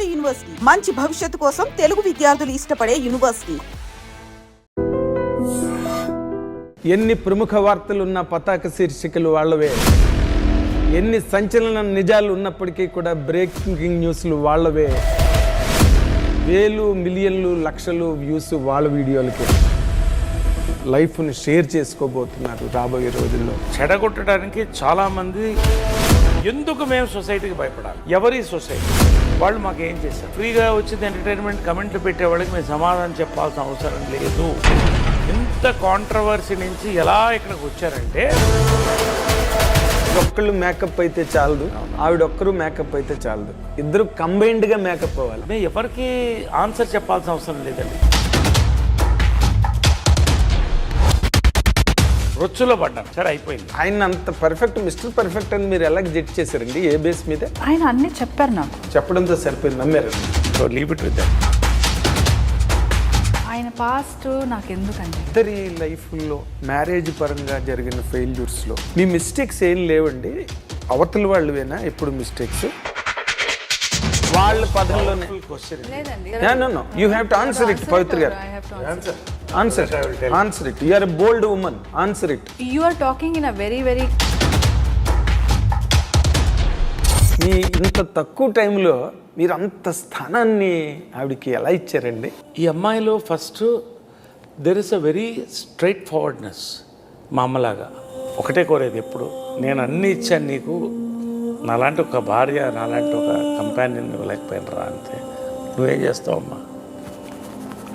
నాడు యూనివర్సిటీ మంచి భవిష్యత్తు కోసం తెలుగు విద్యార్థులు ఇష్టపడే యూనివర్సిటీ. ఎన్ని ప్రముఖ వార్తలున్న పతాక శీర్షికలు వాళ్ళవే, ఎన్ని సంచలన నిజాలు ఉన్నప్పటికీ కూడా బ్రేకింగ్ న్యూస్లు వాళ్ళవే, వేలు మిలియన్లు లక్షలు వ్యూస్ వాళ్ళ వీడియోలకి. లైఫ్ని షేర్ చేసుకోబోతున్నారు రాబోయే రోజుల్లో. చెడగొట్టడానికి చాలామంది ఎందుకు మేము సొసైటీకి భయపడాలి? ఎవరి సొసైటీ? వాళ్ళు మాకేం చేశారు? ఫ్రీగా వచ్చింది ఎంటర్టైన్మెంట్ కమెంట్లు పెట్టే వాళ్ళకి మేము సమాధానం చెప్పాల్సిన అవసరం లేదు. ఇంత కాంట్రవర్సీ నుంచి ఎలా ఇక్కడికి వచ్చారంటే, ఒక్కళ్ళు మేకప్ అయితే చాలదు, ఆవిడొక్కరు మేకప్ అయితే చాలదు, ఇద్దరు కంబైన్డ్గా మేకప్ అవ్వాలి. మేము ఎవరికి ఆన్సర్ చెప్పాల్సిన అవసరం లేదండి. రొచ్చులో పడ్డాం, సరే అయిపోయింది. ఆయన అంత పర్ఫెక్ట్, మిస్టర్ పర్ఫెక్ట్ అని మీరు ఎలా జడ్జ్ చేశారండి? ఏ బేస్ మీద? ఆయన అన్నీ చెప్పారు నాకు. చెప్పడంతో సరిపోయింది, నమ్మారు. So leave it with that. ఆయన పాస్ట్ నాకు ఎందుకండి? ఇద్దరి లైఫ్లో మ్యారేజ్ పరంగా జరిగిన ఫెయిల్యూర్స్లో మీ మిస్టేక్స్ ఏం లేవండి, అవతల వాళ్ళవేనా ఎప్పుడు మిస్టేక్స్? వాళ్ళ పదంలోనే. You have to answer it. Pavitra గారు answer it. You are a bold woman, answer it. You are talking in a very మీ ఇంత తక్కువ టైంలో మీరు అంత స్థానాన్ని ఆవిడకి ఎలా ఇచ్చారండి? ఈ అమ్మాయిలో first there is a very straight forwardness. మా అమ్మలాగా ఒకటే కోరేది ఎప్పుడు, నేను అన్నీ ఇచ్చాను నీకు, నాలాంటి ఒక భార్య, నాలాంటి ఒక కంపానియన్ ఇవ్వలేకపోయినరా అంతే. నువ్వేం చేస్తావమ్మా,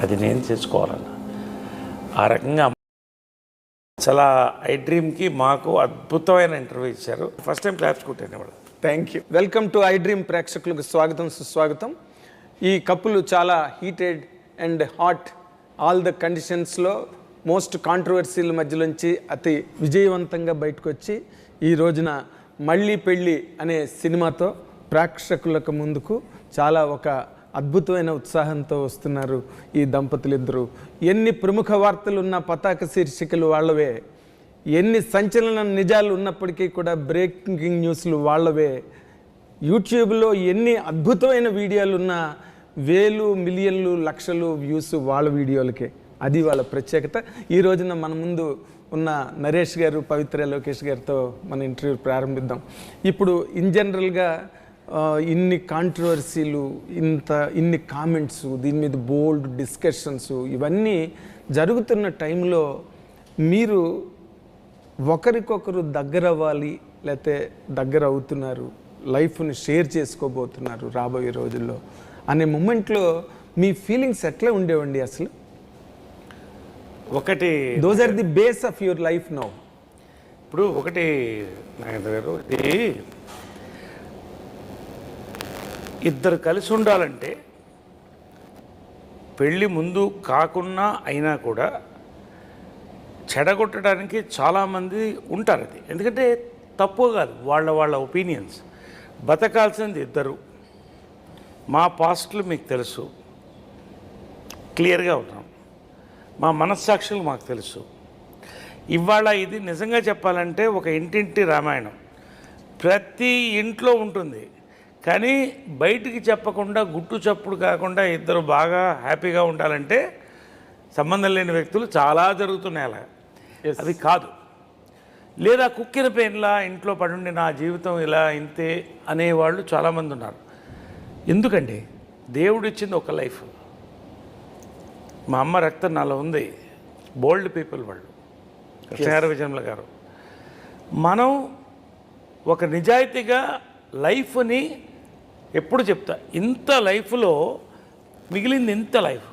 అది నేను చేసుకోవాలన్నా. ఆ రకంగా చాలా ఐ డ్రీమ్కి మాకు అద్భుతమైన ఇంటర్వ్యూ ఇచ్చారు. ఫస్ట్ టైం క్లాప్స్ కొట్టాను వాళ్ళు. Thank you. Welcome to I dream ప్రేక్షకులకు స్వాగతం, సుస్వాగతం. ఈ కప్పులు చాలా heated and hot, all the కండిషన్స్లో మోస్ట్ కాంట్రవర్సీల మధ్యలోంచి అతి విజయవంతంగా బయటకు వచ్చి ఈ రోజున మళ్ళీ పెళ్ళి అనే సినిమాతో ప్రేక్షకులకు ముందుకు చాలా ఒక అద్భుతమైన ఉత్సాహంతో వస్తున్నారు ఈ దంపతులిద్దరూ. ఎన్ని ప్రముఖ వార్తలు ఉన్న పతాక శీర్షికలు వాళ్ళవే, ఎన్ని సంచలన నిజాలు ఉన్నప్పటికీ కూడా బ్రేకింగ్ న్యూస్లు వాళ్ళవే, యూట్యూబ్లో ఎన్ని అద్భుతమైన వీడియోలు ఉన్నా వేలు మిలియన్లు లక్షలు వ్యూస్ వాళ్ళ వీడియోలకే. అది వాళ్ళ ప్రత్యేకత. ఈ రోజున మన ముందు ఉన్న నరేష్ గారు, పవిత్ర, లోకేష్ గారితో మన ఇంటర్వ్యూ ప్రారంభిద్దాం. ఇప్పుడు ఇన్ జనరల్గా ఇన్ని కాంట్రవర్సీలు, ఇన్ని కామెంట్స్, దీని మీద బోల్డ్ డిస్కషన్స్ ఇవన్నీ జరుగుతున్న టైంలో మీరు ఒకరికొకరు దగ్గర అవ్వాలి, లేకపోతే దగ్గర అవుతున్నారు, లైఫ్ని షేర్ చేసుకోబోతున్నారు రాబోయే రోజుల్లో అనే మూమెంట్లో మీ ఫీలింగ్స్ ఎట్లా ఉండేవండి అసలు? ఒకటి, those are the base of your life now. ఇప్పుడు ఒకటి నాగేంద్ర గారు, ఇది ఇద్దరు కలిసి ఉండాలంటే పెళ్ళి ముందు కాకున్నా అయినా కూడా చెడగొట్టడానికి చాలామంది ఉంటారు. అది ఎందుకంటే తప్పు కాదు, వాళ్ళ ఒపీనియన్స్. బతకాల్సింది ఇద్దరు. మా పాస్ట్లు మీకు తెలుసు, క్లియర్గా ఉన్నాం. మా మనస్సాక్షులు మాకు తెలుసు. ఇవాళ ఇది నిజంగా చెప్పాలంటే ఒక ఇంటింటి రామాయణం. ప్రతి ఇంట్లో ఉంటుంది, కానీ బయటికి చెప్పకుండా, గుట్టు చప్పుడు కాకుండా ఇద్దరు బాగా హ్యాపీగా ఉండాలంటే సంబంధం లేని వ్యక్తులు చాలా జరుగుతున్నాయి. అలా అది కాదు. లేదా కుక్కిన పెయిన్లా ఇంట్లో పడుండి నా జీవితం ఇలా ఇంతే అనేవాళ్ళు చాలామంది ఉన్నారు. ఎందుకండి? దేవుడు ఇచ్చింది ఒక లైఫ్. మా అమ్మ రక్తం నాలో ఉంది. బోల్డ్ పీపుల్ వాళ్ళు, కృష్ణగారు, విజయమ్ల గారు. మనం ఒక నిజాయితీగా లైఫ్ని ఎప్పుడు చెప్తా, ఇంత లైఫ్లో మిగిలింది ఇంత లైఫ్,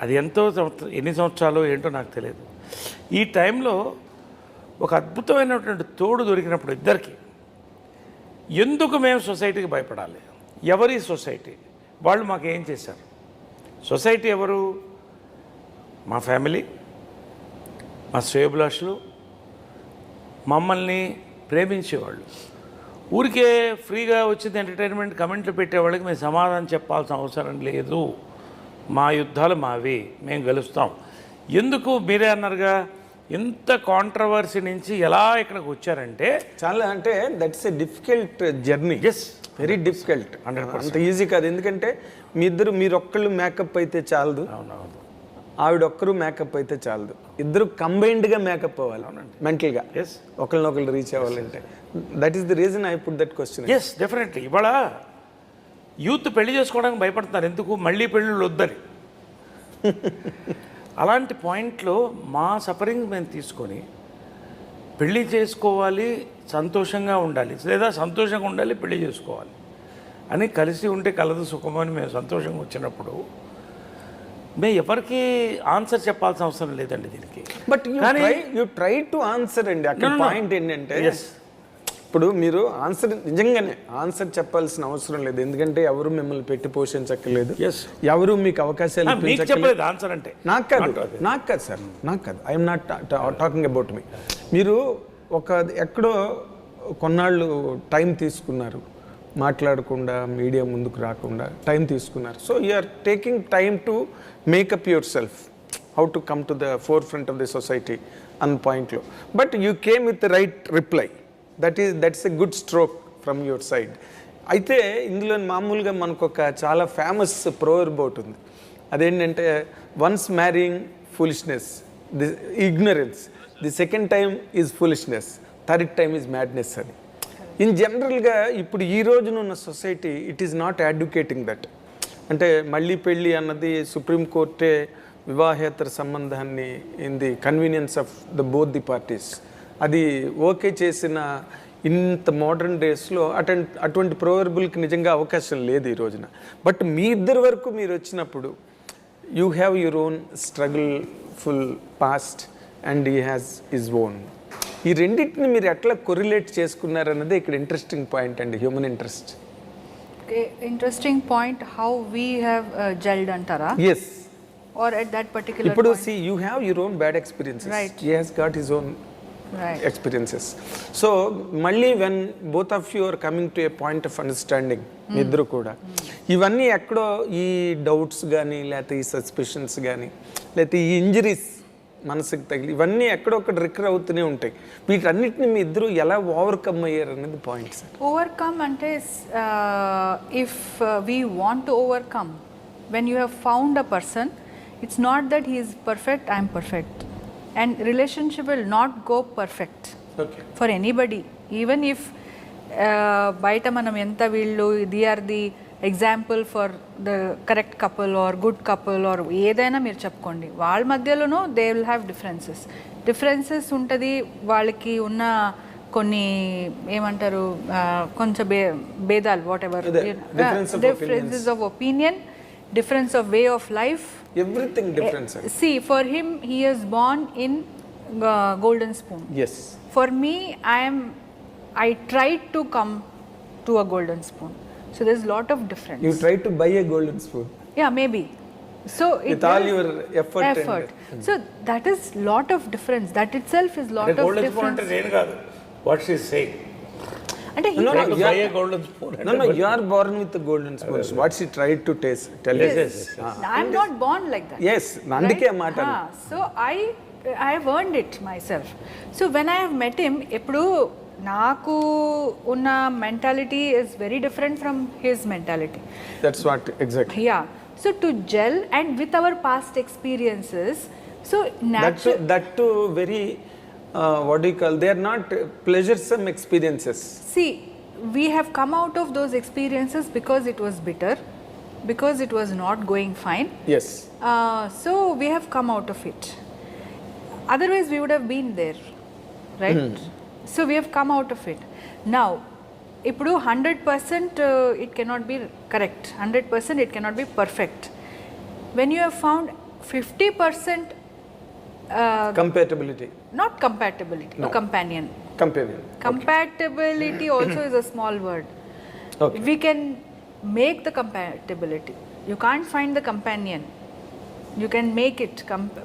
అది ఎంతో ఎన్ని సంవత్సరాలు ఏంటో నాకు తెలియదు. ఈ టైంలో ఒక అద్భుతమైనటువంటి తోడు దొరికినప్పుడు ఇద్దరికి ఎందుకు మేము సొసైటీకి భయపడాలి? ఎవరి సొసైటీ? వాళ్ళు మాకేం చేశారు? సొసైటీ ఎవరు? మా ఫ్యామిలీ, మా శ్రేయోభిలాషులు, మమ్మల్ని ప్రేమించేవాళ్ళు. ఊరికే ఫ్రీగా వచ్చింది ఎంటర్టైన్మెంట్ కమెంట్లు పెట్టేవాళ్ళకి మేము సమాధానం చెప్పాల్సిన అవసరం లేదు. మా యుద్ధాలు మావి, మేము గెలుస్తాం. ఎందుకు? మీరే అన్నారుగా, ఇంత కాంట్రవర్సీ నుంచి ఎలా ఇక్కడికి వచ్చారంటే చాలా, అంటే that's a difficult journey. Yes, very difficult, అంత ఈజీ కాదు. ఎందుకంటే మీరొక్కళ్ళు మేకప్ అయితే చాలదు, అవునవును. ఆవిడ ఒక్కరు మేకప్ అయితే చాలదు, ఇద్దరు కంబైన్డ్గా మేకప్ అవ్వాలి మెంటల్గా, ఎస్ ఒకరినొకరు రీచ్ అవ్వాలంటే. That is the reason I put that question. Yes definitely. ఇవాళ యూత్ పెళ్లి చేసుకోవడానికి భయపడుతున్నారు, ఎందుకు? మళ్ళీ పెళ్ళిళ్ళు వద్దని. అలాంటి పాయింట్లో మా సఫరింగ్ మేము తీసుకొని పెళ్ళి చేసుకోవాలి, సంతోషంగా ఉండాలి, లేదా సంతోషంగా ఉండాలి, పెళ్లి చేసుకోవాలి అని కలిసి ఉంటే కలదు సుఖమని మేము సంతోషంగా వచ్చినప్పుడు మేము ఎవరికి ఆన్సర్ చెప్పాల్సిన అవసరం లేదండి దీనికి. But you try to answer అండి. అక్కడ పాయింట్ ఏంటంటే ఎస్, ఇప్పుడు మీరు ఆన్సర్ నిజంగానే ఆన్సర్ చెప్పాల్సిన అవసరం లేదు, ఎందుకంటే ఎవరు మిమ్మల్ని పెట్టి పోషించక్కర్లేదు, ఎస్, ఎవరు మీకు అవకాశాలు మీకు ఇప్పించక్కర్లేదు. చెప్పలేదు ఆన్సర్ అంటే. నాకు కాదు సార్, నాకు కాదు. I'm not talking about me. మీరు ఎక్కడో కొన్నాళ్ళు టైం తీసుకున్నారు, మాట్లాడకుండా మీడియా ముందుకు రాకుండా టైం తీసుకున్నారు. So you are taking time to make up yourself, how to come to the forefront of the society అన్న పాయింట్లో. But you came with the right reply. That's a good stroke from your side. అయితే ఇందులో మామూలుగా మనకు ఒక చాలా famous proverb ఒకటి ఉంది. అదేంటంటే once marrying foolishness, the ignorance, the second time is foolishness, third time is madness అని. ఇన్ జనరల్గా ఇప్పుడు ఈ రోజునున్న society it is not advocating that. అంటే మళ్ళీ పెళ్ళి అన్నది సుప్రీంకోర్టే వివాహేతర సంబంధాన్ని in the convenience of both the parties అది ఓకే చేసిన ఇంత మోడర్న్ డేస్లో అటువంటి ప్రోవర్బుల్కి నిజంగా అవకాశం లేదు ఈ రోజున. బట్ మీ ఇద్దరి వరకు మీరు వచ్చినప్పుడు you have your own struggle full past and he has his own. ఈ రెండింటిని మీరు ఎట్లా కొరిలేట్ చేసుకున్నారన్నది ఇక్కడ ఇంట్రెస్టింగ్ పాయింట్ అండి, human interest. Interesting point how we have gelled అంటారా? Yes. Or at that particular ఇప్పుడు see you have your own bad experiences, Right. He has got his own right. Experiences. So మళ్ళీ when both of you are coming to a point of understanding, మీ ఇద్దరు కూడా ఇవన్నీ ఎక్కడో ఈ doubts కానీ లేకపోతే ఈ సస్పిషన్స్ కానీ లేకపోతే ఈ ఇంజరీస్ మనసుకు తగిలి ఇవన్నీ ఎక్కడొక్కడ రికర్ అవుతూనే ఉంటాయి. వీటన్నిటిని మీ ఇద్దరు ఎలా ఓవర్కమ్ అయ్యారు అనేది పాయింట్ సార్. ఓవర్కమ్ అంటే if we want to overcome, when you have found a person, it's not that he is perfect, I'm perfect, and relationship will not go perfect okay. For anybody. Even if బయట మనం ఎంత వీళ్ళు they are the example for the correct couple or good couple or ఏదైనా మీరు చెప్పుకోండి, వాళ్ళ మధ్యలోనూ they will have differences ఉంటుంది. వాళ్ళకి ఉన్న కొన్ని ఏమంటారు కొంచెం భేదాలు, what ever, differences of opinion, difference of way of life, everything different sir. See, for him he is born in golden spoon. Yes. For me, I tried to come to a golden spoon, so there's a lot of difference. You tried to buy a golden spoon. Yeah, maybe. So with all your effort. So that is lot of difference. That itself is lot of golden spoon అంటే difference. నేను కాదు, what she saying. అంటే he No, tried no, to- by a golden spoon. No, you are born with the golden spoon. What she tried to tell you. Yes. I'm not born like that. Yes, అందుకే Right? మాట. So I have earned it myself. So when I have met him, ఇప్పుడు నాకు ఉన్న mentality is very different from his mentality. That's what exactly. Yeah. So to gel and with our past experiences, so That too very what do you call? They are not pleasuresome experiences. see, we have come out of those experiences because it was bitter, because it was not going fine. Yes. So we have come out of it. Otherwise, we would have been there, right? So we have come out of it. Now, ఇప్పుడు 100% it cannot be correct. 100% it cannot be perfect. When you have found 50% Compatibility. not compatibility, No. a companion. Compatibility. Compatibility also is a small word. Okay. We can make the compatibility. You can't find the companion. You can make it.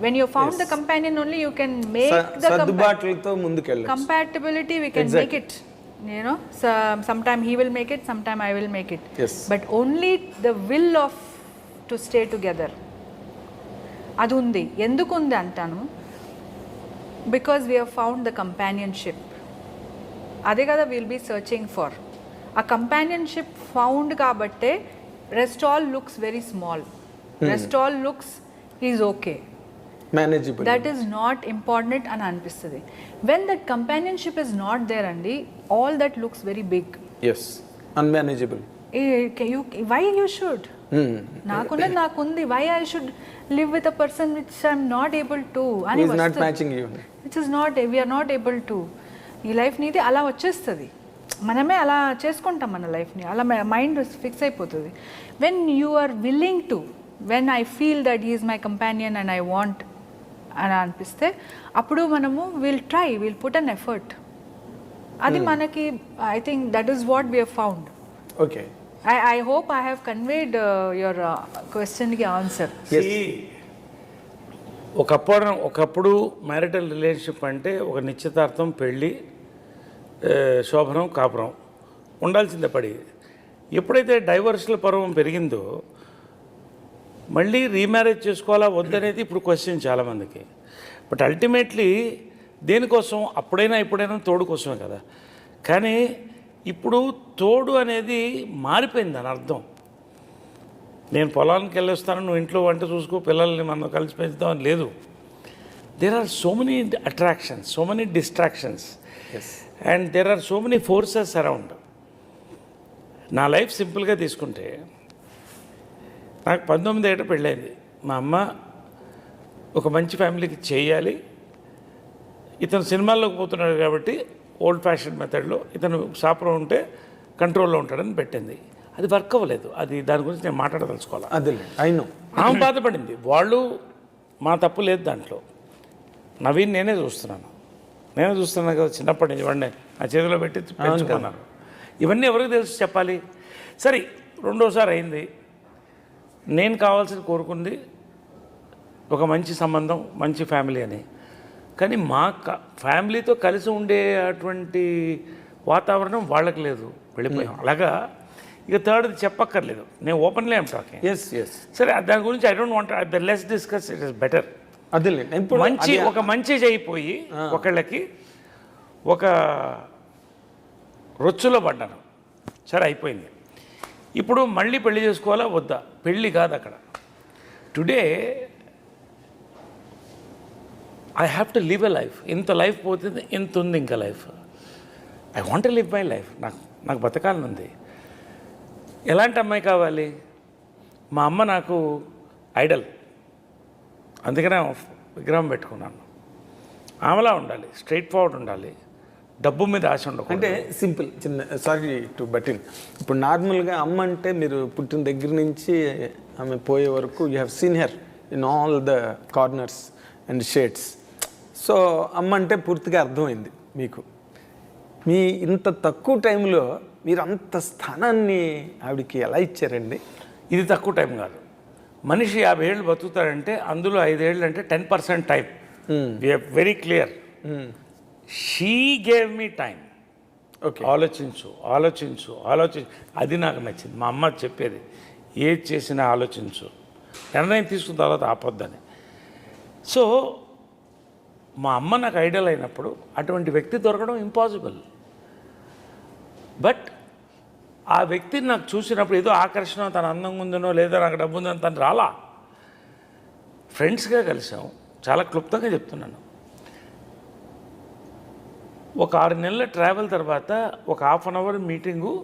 When you found the companion only, you can make the సర్దుబాట్లతో ముందుకెళ్ళచ్చు. compatibility. We can make it. You know, sometime he will make it, sometime I will make it. Yes. But only the will of to stay together. అది ఉంది. ఎందుకు ఉంది అంటాను, because we have found the companionship. అదే కదా will be searching for. ఆ companionship found కాబట్టే rest all looks very small, rest all looks is okay, manageable. That is not important అని అనిపిస్తుంది. When that companionship is not there అండి, all that looks very big. Yes, unmanageable. Why you should, నాకున్నది నాకుంది, why I should live with a person which I'm not able to అని, not matching you, which is not, we're not able to. ఈ life నీది అలా వచ్చేస్తుంది, మనమే అలా చేసుకుంటాం మన లైఫ్ని, అలా మైండ్ ఫిక్స్ అయిపోతుంది. When you are willing to, when I feel that he is my companion and I want అని అనిపిస్తే అప్పుడు మనము విల్ పుట్ అన్ ఎఫర్ట్. అది మనకి, I think that is what we have found. Okay, I hope I have conveyed your question ki answer. ఒకప్పుడు marital relationship అంటే ఒక నిశ్చితార్థం, పెళ్ళి, శోభనం, కాపురం ఉండాల్సిందే పడి. ఎప్పుడైతే డైవర్స్ల పర్వం పెరిగిందో మళ్ళీ రీమ్యారేజ్ చేసుకోవాలా వద్దనేది ఇప్పుడు క్వశ్చన్ చాలామందికి. బట్ అల్టిమేట్లీ దేనికోసం, అప్పుడైనా ఇప్పుడైనా తోడు కోసమే కదా. కానీ ఇప్పుడు తోడు అనేది మారిపోయింది, అని అర్థం. నేను పొలానికి వెళ్ళొస్తాను, నువ్వు ఇంట్లో వంట చూసుకో, పిల్లల్ని మనం కలిసి పెంచుతాం అని లేదు. There are so many attractions, so many distractions, and there are so many forces around. నా లైఫ్ సింపుల్గా తీసుకుంటే, నాకు 19 ఏట పెళ్ళైంది. మా అమ్మ ఒక మంచి ఫ్యామిలీకి చేయాలి, ఇతను సినిమాల్లోకి పోతున్నాడు కాబట్టి ఓల్డ్ ఫ్యాషన్ మెథడ్లో ఇతను షాప్లో ఉంటే కంట్రోల్లో ఉంటాడని పెట్టింది. అది వర్క్ అవ్వలేదు. అది దాని గురించి నేను మాట్లాడదలుచుకోవాలి. అదే అయినా ఆమె బాధపడింది. వాళ్ళు, మా తప్పు లేదు దాంట్లో. నవీన్ నేనే చూస్తున్నాను కదా చిన్నప్పటి నుంచి, వాడిని నా చేతిలో పెట్టి పెంచుకున్నాను. ఇవన్నీ ఎవరికి తెలుసు చెప్పాలి? సరే, రెండోసారి అయింది. నేను కావాల్సింది కోరుకుంది ఒక మంచి సంబంధం, మంచి ఫ్యామిలీ అని. కానీ మా ఫ్యామిలీతో కలిసి ఉండే అటువంటి వాతావరణం వాళ్ళకి లేదు, వెళ్ళిపోయాం. అలాగా ఇక థర్డ్ది చెప్పక్కర్లేదు, నేను ఓపెన్లీ ఐమ్ టాకింగ్. ఎస్. సరే, దాని గురించి I don't want the less discuss, it is better. అదే ఒక మంచి చేయిపోయి ఒకళ్ళకి ఒక రొచ్చులో పడ్డాను. సరే, అయిపోయింది. ఇప్పుడు మళ్ళీ పెళ్లి చేసుకోవాలా వద్దా? పెళ్ళి కాదు అక్కడ. Today I have to live a life. ఇంత లైఫ్ పోతుంది, ఇంత ఉంది ఇంకా life. I want live my life. నాకు బతకాలని ఉంది. ఎలాంటి అమ్మాయి కావాలి? మా అమ్మ నాకు ఐడల్, అందుకనే విగ్రహం పెట్టుకున్నాను. ఆమెలా ఉండాలి, స్ట్రైట్ ఫార్వర్డ్ ఉండాలి, డబ్బు మీద ఆశ ఉండకూడదు. అంటే సింపుల్, చిన్న సారీ టు బట్ ఇప్పుడు నార్మల్గా అమ్మ అంటే మీరు పుట్టిన దగ్గర నుంచి ఆమె పోయే వరకు you have seen her in all the corners and shades. So అమ్మ అంటే పూర్తిగా అర్థమైంది మీకు. మీ ఇంత తక్కువ టైంలో మీరు అంత స్థానాన్ని ఆవిడకి ఎలా ఇచ్చారండి? ఇది తక్కువ టైం కాదు. మనిషి 50 ఏళ్ళు బతుకుతాడంటే అందులో 5 ఏళ్ళు అంటే 10% time. We're very clear. She gave me time. Okay, ఆలోచించు. అది నాకు నచ్చింది. మా అమ్మ చెప్పేది, ఏది చేసినా ఆలోచించు, నిర్ణయం తీసుకున్న తర్వాత ఆపొద్దని. సో మా అమ్మ నాకు ఐడియల్ అయినప్పుడు అటువంటి వ్యక్తి దొరకడం ఇంపాసిబుల్. బట్ ఆ వ్యక్తిని నాకు చూసినప్పుడు ఏదో ఆకర్షణ, తన అందంగా ఉందనో లేదా నాకు డబ్బు ఉందని తను రాలా. ఫ్రెండ్స్గా కలిసాం. చాలా క్లుప్తంగా చెప్తున్నాను. ఒక 6 నెలల ట్రావెల్ తర్వాత ఒక ½ అన్ అవర్ మీటింగు,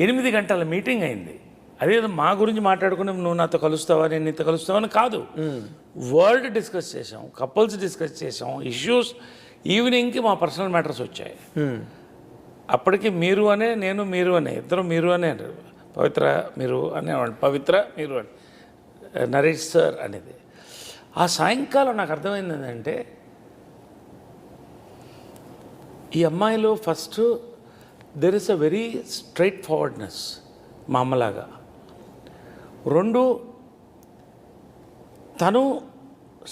8 గంటల మీటింగ్ అయింది. అదేదో మా గురించి మాట్లాడుకుని నువ్వు నాతో కలుస్తావా, నేను నీతో కలుస్తావని కాదు. వరల్డ్ డిస్కస్ చేసాం, కపుల్స్ డిస్కస్ చేసాం, ఇష్యూస్. ఈవినింగ్కి మా పర్సనల్ మ్యాటర్స్ వచ్చాయి. అప్పటికి మీరు అనే, నేను మీరు అనే, ఇద్దరు మీరు అనే, పవిత్ర మీరు అనేవాడు, పవిత్ర మీరు అని, నరేష్ సార్ అనేది. ఆ సాయంకాలం నాకు అర్థమైంది ఏంటంటే, ఈ అమ్మాయిలో first there is a very straight forwardness, మా అమ్మలాగా. 2, తను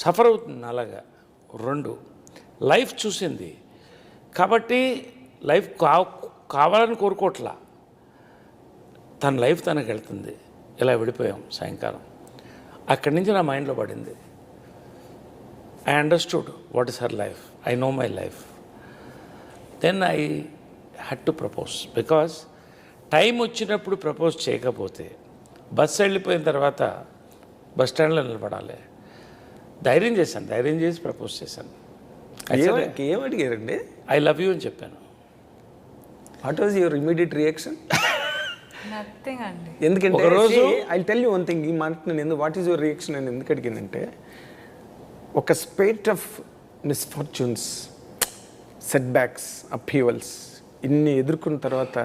సఫర్ అవుతుంది అలాగా. 2, లైఫ్ చూసింది కాబట్టి లైఫ్ కావాలని కోరుకోవట్లా, తన లైఫ్ తనకు వెళ్తుంది. ఇలా విడిపోయాం సాయంకాలం. అక్కడి నుంచి నా మైండ్లో పడింది, I understood what is her life, I know my life. Then I had to propose. Because time వచ్చినప్పుడు ప్రపోజ్ చేయకపోతే బస్సు వెళ్ళిపోయిన తర్వాత బస్ స్టాండ్లో నిలబడాలి. ధైర్యం చేసి ప్రపోజ్ చేశాను. ఏం అడిగారండి? ఐ లవ్ యూ అని చెప్పాను. What was your immediate reaction? Nothing అండి. ఎందుకంటే ఒక రోజు I tell you one thing, ఈ మాట నేను ఎందుకు వాట్ ఈస్ యువర్ రియాక్షన్ అని ఎందుకు అడిగానంటే, ఒక spate of misfortunes, setbacks, upheavals ఇన్ని ఎదుర్కొన్న తర్వాత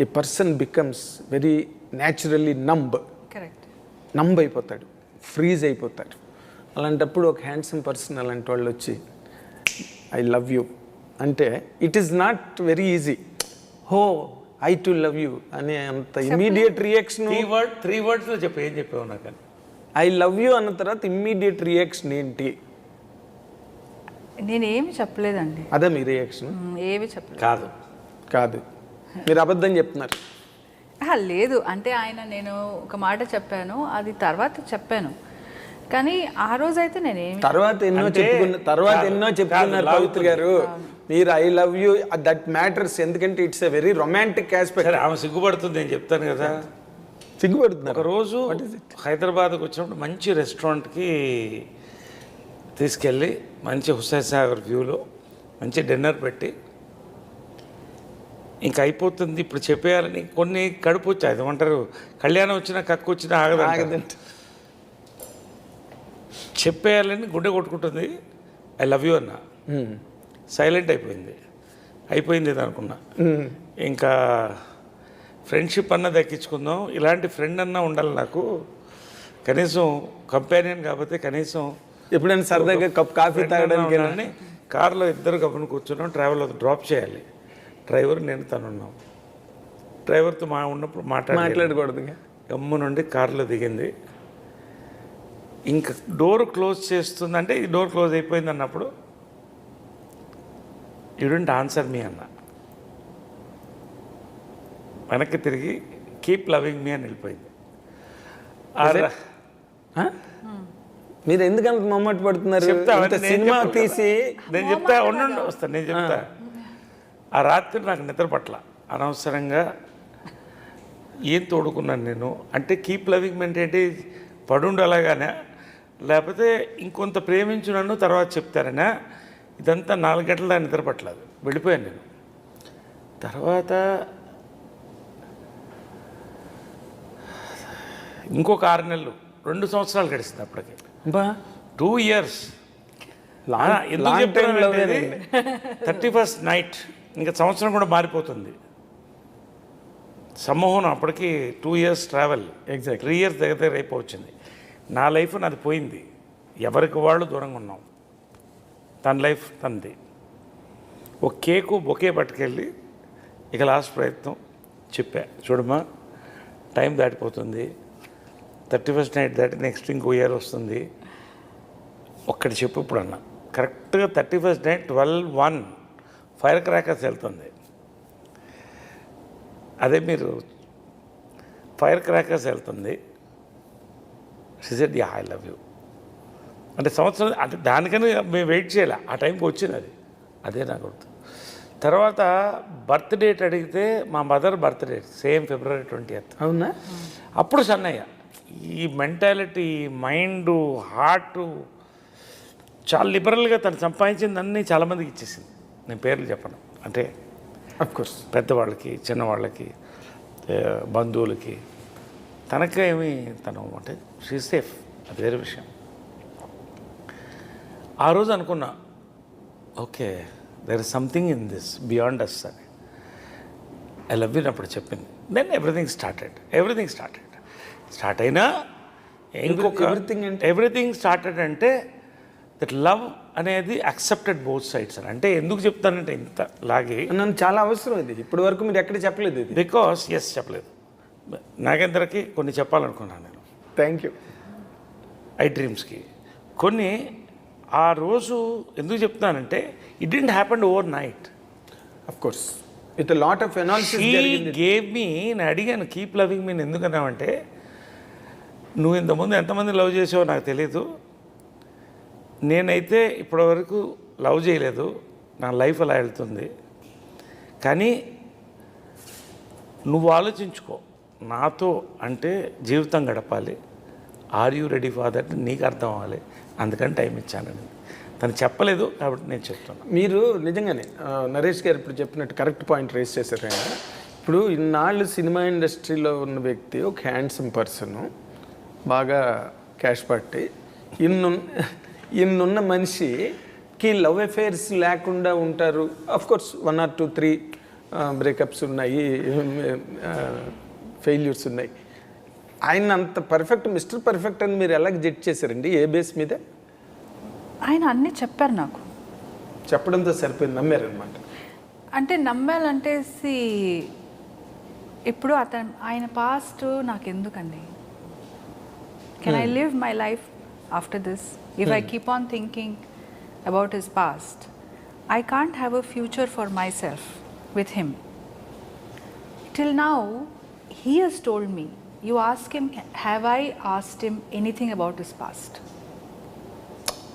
a person becomes very naturally correct. Numb అయిపోతాడు, ఫ్రీజ్ అయిపోతాడు. అలాంటప్పుడు ఒక హ్యాండ్సమ్ పర్సన్ అలాంటి వాళ్ళు వచ్చి ఐ లవ్ యూ అంటే it is not very easy. How I to love you అనే అంత ఇమీడియట్ రియాక్షన్. 3 wordsలో చెప్పు. ఏం చెప్పావు నాకు? ఐ లవ్ యూ అన్న తర్వాత ఇమ్మీడియట్ రియాక్షన్ ఏంటి? నేనేమి చెప్పలేదండి. అదే మీ రియాక్షన్? ఏమి చెప్పలేదు. కాదు, మీరు అబద్ధం చెప్తున్నారు. లేదు అంటే నేను ఒక మాట చెప్పాను, అది తర్వాత చెప్పాను. కానీ ఆ రోజైతే నేనేమి తర్వాత ఎన్నో చెప్పుకున్నారు పవిత్ర గారు. మీరు I love you that matters, ఎందుకంటే it's a very romantic aspect. సరే, ఆమె సిగ్గుపడుతుంది, నేను చెప్తాను కదా. సిగ్గుపడుతున్నారు. ఒకరోజు హైదరాబాద్కి వచ్చినప్పుడు మంచి రెస్టారెంట్కి తీసుకెళ్ళి మంచి హుస్సేన్ సాగర్ వ్యూలో మంచి డిన్నర్ పెట్టి, ఇంకా అయిపోతుంది ఇప్పుడు చెప్పేయాలని కొన్ని కడుపు వచ్చాయి. అది ఏమంటారు, కళ్యాణం వచ్చినా కక్కు వచ్చినా ఆగదంట. చెప్పేయాలని గుండె కొట్టుకుంటుంది. ఐ లవ్ యూ అన్న. సైలెంట్ అయిపోయింది ఇది అనుకున్నా. ఇంకా ఫ్రెండ్షిప్ అన్న దక్కించుకుందాం, ఇలాంటి ఫ్రెండ్ అన్నా ఉండాలి నాకు, కనీసం కంపానియన్ కాకపోతే కనీసం ఎప్పుడైనా సరదాగా కప్ కాఫీ తాగడానికి. కార్లో ఇద్దరు కప్పును కూర్చున్నాం, ట్రావెల్ డ్రాప్ చేయాలి. డ్రైవర్ నేను తనున్నాం. డ్రైవర్తో ఉన్నప్పుడు మాట్లాడకూడదు. గమ్ము నుండి కారులో దిగింది. ఇంకా డోర్ క్లోజ్ చేస్తుందంటే ఈ డోర్ క్లోజ్ అయిపోయింది అన్నప్పుడు యూ డోంట్ ఆన్సర్ మీ అన్న. వెనక్కి తిరిగి కీప్ లవింగ్ మీ అని వెళ్ళిపోయింది. మీరు ఎందుకంత మమ్మటి పడుతున్నారు? సినిమా తీసి నేను చెప్తా వస్తాను. నేను చెప్తా. ఆ రాత్రి నాకు నిద్ర పట్ల అనవసరంగా ఏం తోడుకున్నాను నేను అంటే, కీప్ లవింగ్ అంటే ఏంటి, పడుండు అలాగానే, లేకపోతే ఇంకొంత ప్రేమించు నన్ను తర్వాత చెప్తారనా? ఇదంతా 4 గంటల దాకా నిద్ర పట్టలేదు, వెళ్ళిపోయాను నేను. తర్వాత ఇంకొక 6 నెలలు, 2 సంవత్సరాలు గడిచింది అప్పటికి. 2 years. ఎందుకు చెప్తాను, 31st నైట్ ఇంకా సంవత్సరం కూడా మారిపోతుంది. సమ్మోహనం అప్పటికి 2 years ట్రావెల్, 3 years దగ్గర అయిపోవచ్చింది. నా లైఫ్ నాది పోయింది, ఎవరికి వాళ్ళు దూరంగా ఉన్నాం. తన లైఫ్ తనది. ఒక కేకు బొకే పట్టుకెళ్ళి ఇక లాస్ట్ ప్రయత్నం చెప్పా, చూడమ్మా టైం దాటిపోతుంది, 31st నైట్ దాటి నెక్స్ట్ ఇంకో ఇయర్ వస్తుంది, ఒక్కటి చెప్పు ఇప్పుడు అన్న. కరెక్ట్గా 31st నైట్ 12:01 ఫైర్ క్రాకర్స్ వెళ్తుంది. అదే మీరు ఫైర్ క్రాకర్స్ వెళ్తుంది. She said yeah I love you అంటే సంవత్సరం అంటే దానికని మేము వెయిట్ చేయాలి, ఆ టైంకి వచ్చింది అది. అదే నాకు గుర్తు. తర్వాత బర్త్ డేట్ అడిగితే మా mother birth date same February 20th. అవునా? అప్పుడు సన్నయ్య ఈ మెంటాలిటీ, మైండు, హార్టు చాలా లిబరల్గా తను సంపాదించిందన్నీ చాలామందికి ఇచ్చేసింది. నేను పేర్లు చెప్పను, అంటే అఫ్కోర్స్ పెద్దవాళ్ళకి, చిన్నవాళ్ళకి, బంధువులకి. తనకేమి తను అంటే షీ సేఫ్, అది వేరే విషయం. ఆ రోజు అనుకున్నా, okay there is something in this beyond us అని. ఐ లవ్ యూ అప్పుడు చెప్పింది. దెన్ ఎవ్రీథింగ్ స్టార్ట్ అయినా ఇంకొక ఎవ్రీథింగ్ స్టార్టెడ్ అంటే దట్ లవ్ అనేది యాక్సెప్టెడ్ బోత్ సైడ్స్ అని. అంటే ఎందుకు చెప్తానంటే ఇంత లాగే నన్ను చాలా అవసరం ఇది. ఇప్పటి వరకు మీరు ఎక్కడ చెప్పలేదు ఇది. బికాస్ చెప్పలేదు. నాగేంద్రకి కొన్ని చెప్పాలనుకున్నాను నేను. Thank you. ఐ డ్రీమ్స్కి కొన్ని ఆ రోజు ఎందుకు చెప్తానంటే it didn't happen over night. Of course with lot of analysis gave me. నేను అడిగాను కీప్ లవింగ్ మీ ఎందుకన్నామంటే, నువ్వు ఇంతకుముందు ఎంతమంది లవ్ చేసావో నాకు తెలీదు, నేనైతే ఇప్పటివరకు లవ్ చేయలేదు, నా లైఫ్ అలా వెళ్తుంది, కానీ నువ్వు ఆలోచించుకో, నాతో అంటే జీవితం గడపాలి, are you ready for that నీకు అర్థం అవ్వాలి, అందుకని టైం ఇచ్చానని. తను చెప్పలేదు కాబట్టి నేను చెప్తున్నాను. మీరు నిజంగానే నరేష్ గారు ఇప్పుడు చెప్పినట్టు కరెక్ట్ పాయింట్ రేస్ చేశారు ఆయన. ఇప్పుడు ఇన్నాళ్ళు సినిమా ఇండస్ట్రీలో ఉన్న వ్యక్తి ఒక హ్యాండ్సమ్ పర్సను, బాగా క్యాష్ పట్టి, ఇన్నున్న మనిషికి లవ్ అఫేర్స్ లేకుండా ఉంటారు. కోర్స్ 1 or 2, 3 బ్రేకప్స్ ఉన్నాయి, ఫెయిల్యూర్స్ ఉన్నాయి. ఆయన అంత పర్ఫెక్ట్, మిస్టర్ పర్ఫెక్ట్ అని మీరు ఎలా జడ్జ్ చేశారండి? ఏ బేస్ మీద? ఆయన అన్నీ చెప్పారు నాకు. చెప్పడంతో సరిపోయింది, నమ్మారనమాట. అంటే నమ్మాలంటే ఇప్పుడు ఆయన పాస్ట్ నాకు ఎందుకండి? Can I live my life after this? If I keep on thinking about his past, I can't have a future for my self with him. Till now, he has told me, you ask him, have I asked him anything about his past?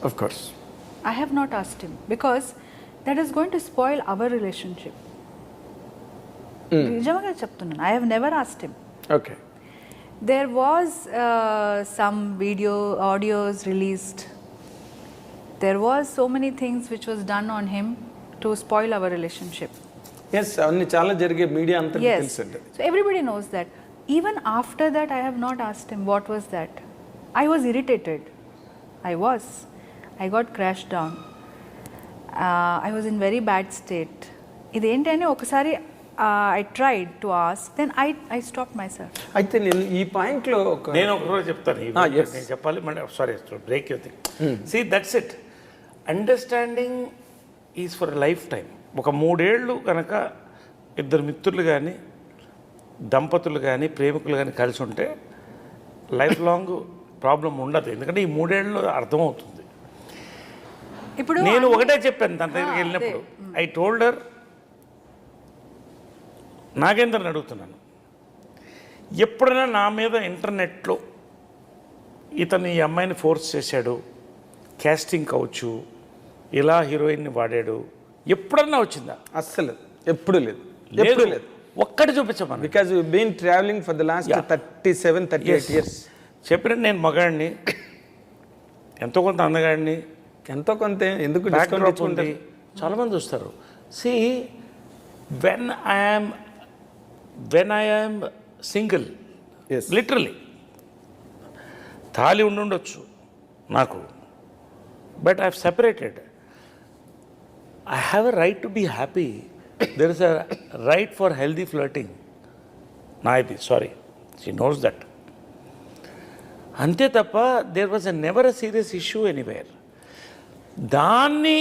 Of course. I have not asked him because that is going to spoil our relationship. Nijamaga cheptunnanu, I have never asked him. Okay. There was some audios released. There was so many things which was done on him to spoil our relationship. Yes, అవన్నీ చాలా జరిగే, media అంతా తెలుసండి. So everybody knows that. Even after that, I have not asked him what was that. I was irritated. I got crashed down. I was in very bad state. ఇదేంటని ఒకసారి I tried to ask, then I stopped myself. అయితే నేను ఈ పాయింట్లో నేను ఒకరోజు చెప్తాను, నేను చెప్పాలి మళ్ళీ. Sorry, break you thing. See, that's it. Understanding is for life time. ఒక 3 ఏళ్ళు కనుక ఇద్దరు మిత్రులు కానీ, దంపతులు కానీ, ప్రేమికులు కానీ కలిసి ఉంటే లైఫ్ లాంగ్ ప్రాబ్లం ఉండదు. ఎందుకంటే ఈ 3 ఏళ్ళు అర్థమవుతుంది. ఇప్పుడు నేను ఒకటే చెప్పాను తన దగ్గరికి వెళ్ళినప్పుడు, ఐ టోల్డర్, నాగేంద్రని అడుగుతున్నాను, ఎప్పుడైనా నా మీద ఇంటర్నెట్లో ఇతను ఈ అమ్మాయిని ఫోర్స్ చేశాడు, క్యాస్టింగ్ కావచ్చు, ఇలా హీరోయిన్ని వాడాడు, ఎప్పుడన్నా వచ్చిందా? అస్సలు ఎప్పుడు లేదు, ఎప్పుడు లేదు. ఒక్కటి చూపించమని. Because you been travelling for the last 37-38 years. చెప్పిన నేను మగాడిని, ఎంతో కొంత అందగాడిని, ఎంతో కొంత ఎందుకు ఉంది, చాలామంది వస్తారు. See, when I am single, literally తాళి ఉండొచ్చు నాకు, but I have separated. I have a right to be happy. There is a right for healthy flirting. Naidi, sorry. She knows that. Ante tappa, there was never a serious issue anywhere. Danni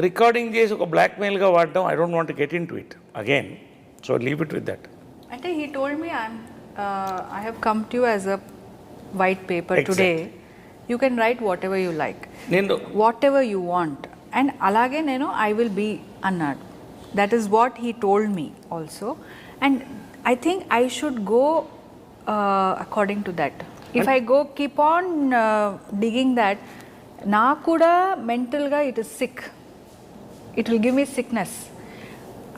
recording చేసి ఒక బ్లాక్మెయిల్గా వాడడం, I don't want to get into it again. So leave it with that. అంటే he told me, I have come to you as a white paper today. You can write whatever you like. Whatever you want. And అలాగే నేను I will be అన్నాడు. That is what he told me also. And I think I should go according to that. If I go keep on digging that, నాకు కూడా మెంటల్గా it is sick, it will give me sickness.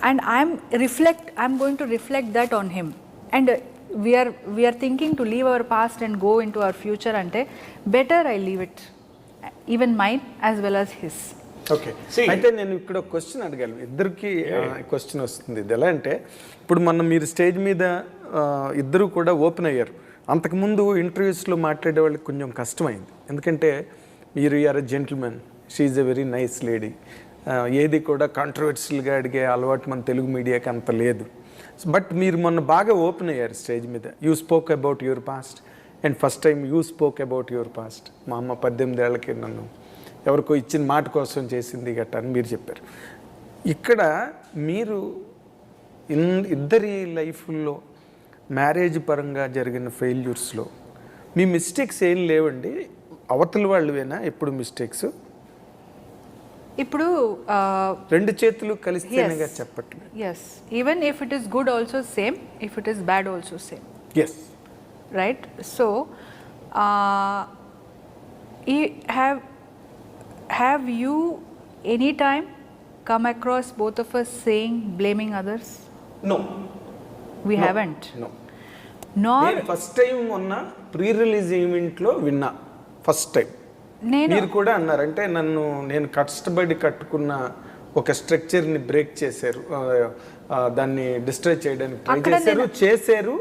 And I'm going to reflect that on him. And we're thinking to leave our past and go into our future. అంటే better I leave it, even mine as well as his. Okay, అయితే నేను ఇక్కడ ఒక question అడగాలి, ఇద్దరికి question వస్తుంది. ఇది ఎలా అంటే, ఇప్పుడు మీరు స్టేజ్ మీద ఇద్దరు కూడా ఓపెన్ అయ్యారు. అంతకుముందు ఇంటర్వ్యూస్లో మాట్లాడే వాళ్ళకి కొంచెం కష్టమైంది, ఎందుకంటే మీరు are a gentlemen, she is a very nice lady. ఏది కూడా కాంట్రవర్షియల్గా అడిగే అలవాటు మన తెలుగు మీడియాకి అంత లేదు. బట్ మీరు మొన్న బాగా ఓపెన్ అయ్యారు స్టేజ్ మీద. You spoke about your past, and first time you spoke about your past. మా అమ్మ 18 ఏళ్ళకి నన్ను ఎవరికో ఇచ్చిన మాట కోసం చేసింది గట్ట అని మీరు చెప్పారు. ఇక్కడ మీరు ఇద్దరి లైఫ్లో మ్యారేజ్ పరంగా జరిగిన ఫెయిల్యూర్స్లో మీ మిస్టేక్స్ ఏం లేవండి? అవతల వాళ్ళవేనా ఎప్పుడు మిస్టేక్స్? ఇప్పుడు 2 చేతులు కలిస్తేనేగా చెప్పట్లేదు. Yes, even if it is good also same, if it is bad also same. Yes, right. So have you any time come across both of us saying, blaming others? No. We haven't No. నార్ నేను first time మొన్న pre release ఈవెంట్లో విన్నా, first time. నేను మీరు కూడా అన్నారంటే నేను కష్టపడి కట్టుకున్న ఒక స్ట్రక్చర్ని బ్రేక్ చేశారు, దాన్ని డిస్ట్రాయ్ చేయడానికి ట్రై చేశారు.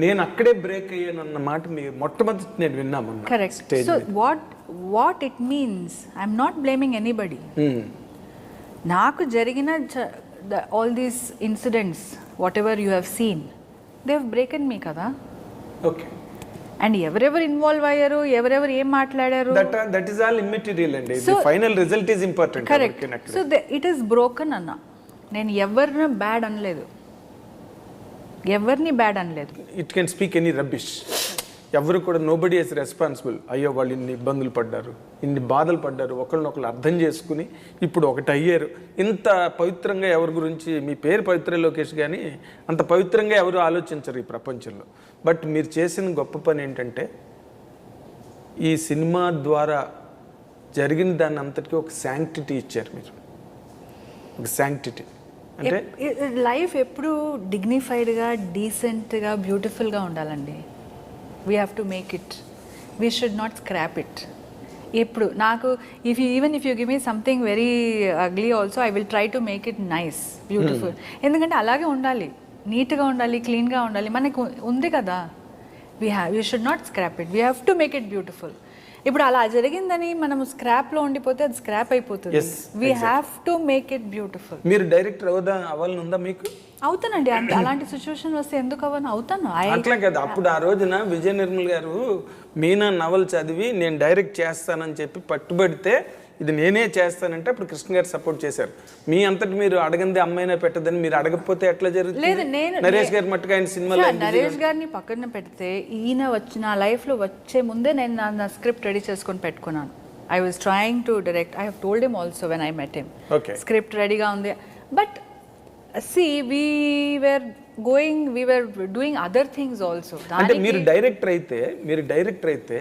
నేను అక్కడే బ్రేక్ అయ్యాను అన్న మాట మీరు మొట్టమొదటి నేను విన్నామన్నా. Correct. So what it means, I'm not blaming anybody. నాకు జరిగిన all these incidents whatever you have seen, they have broken me కదా. ఓకే. అండ్ ఎవరెవరు ఇన్వాల్వ్ అయ్యారు, ఎవరెవరు ఏం మాట్లాడారు, దట్ ఈస్ ఆల్ ఇమ్మెటీరియల్ అండి. The final result is important. Correct. So it is broken అన్న. నేను ఎవరిని బ్యాడ్ అనలేదు, ఎవరిని బ్యాడ్ అనలేదు. It can speak any rubbish. ఎవరు కూడా నోబడి ఈస్ రెస్పాన్సిబుల్. అయ్యో వాళ్ళు ఇన్ని ఇబ్బందులు పడ్డారు, ఇన్ని బాధలు పడ్డారు, ఒకళ్ళనొకళ్ళు అర్థం చేసుకుని ఇప్పుడు ఒకటి అయ్యారు. ఇంత పవిత్రంగా ఎవరి గురించి, మీ పేరు పవిత్ర లోకేష్ కానీ అంత పవిత్రంగా ఎవరు ఆలోచించరు ఈ ప్రపంచంలో. బట్ మీరు చేసిన గొప్ప పని ఏంటంటే ఈ సినిమా ద్వారా జరిగిన దాన్ని అంతటికీ ఒక శాంక్టిటీ ఇచ్చారు మీరు. ఒక శాంక్టిటీ అంటే లైఫ్ ఎప్పుడు డిగ్నిఫైడ్గా, డీసెంట్గా, బ్యూటిఫుల్గా ఉండాలండి. We have to make it, we should not scrap it. ఇప్పుడు నాకు if you give me something very ugly also, I will try to make it nice, beautiful. ఎందుకంటే అలాగే ఉండాలి, నీట్గా ఉండాలి, క్లీన్గా ఉండాలి. మనకు ఉంది కదా, we should not scrap it, we have to make it beautiful. ఇప్పుడు అలా జరిగిందని మనం స్క్రాప్లో ఉండిపోతే అది స్క్రాప్ అయిపోతుంది. We have to make it beautiful. మీరు డైరెక్టర్ అవ్వాలని ఉందా మీకు? అవుతానండి. అలాంటి సిచ్యువేషన్ వస్తే ఎందుకు అవుతాను. అట్లా కదా. అప్పుడు ఆ రోజున విజయ నిర్మల్ గారు మీనా నవల్ చదివి నేను డైరెక్ట్ చేస్తానని చెప్పి పట్టుబడితే ఇది నేనే చేస్తానంటే అప్పుడు కృష్ణ గారు సపోర్ట్ చేశారు. మీ అంతటి మీరు అడగంది అమ్మాయినా పెట్టదని మీరు అడగకపోతే ఎట్లా జరుగుతుంది? లేదు, నరేష్ గారు మట్టుకు ఆయన సినిమాలో నరేష్ గారిని పక్కన పెడితే ఈయన నా లైఫ్లో వచ్చే ముందే నేను నా స్క్రిప్ట్ రెడీ చేసుకొని పెట్టుకున్నాను. I was trying to direct. I have told him also when I met him, script రెడీగా ఉంది. But see we were doing other things also. అంటే మీరు డైరెక్టర్ అయితే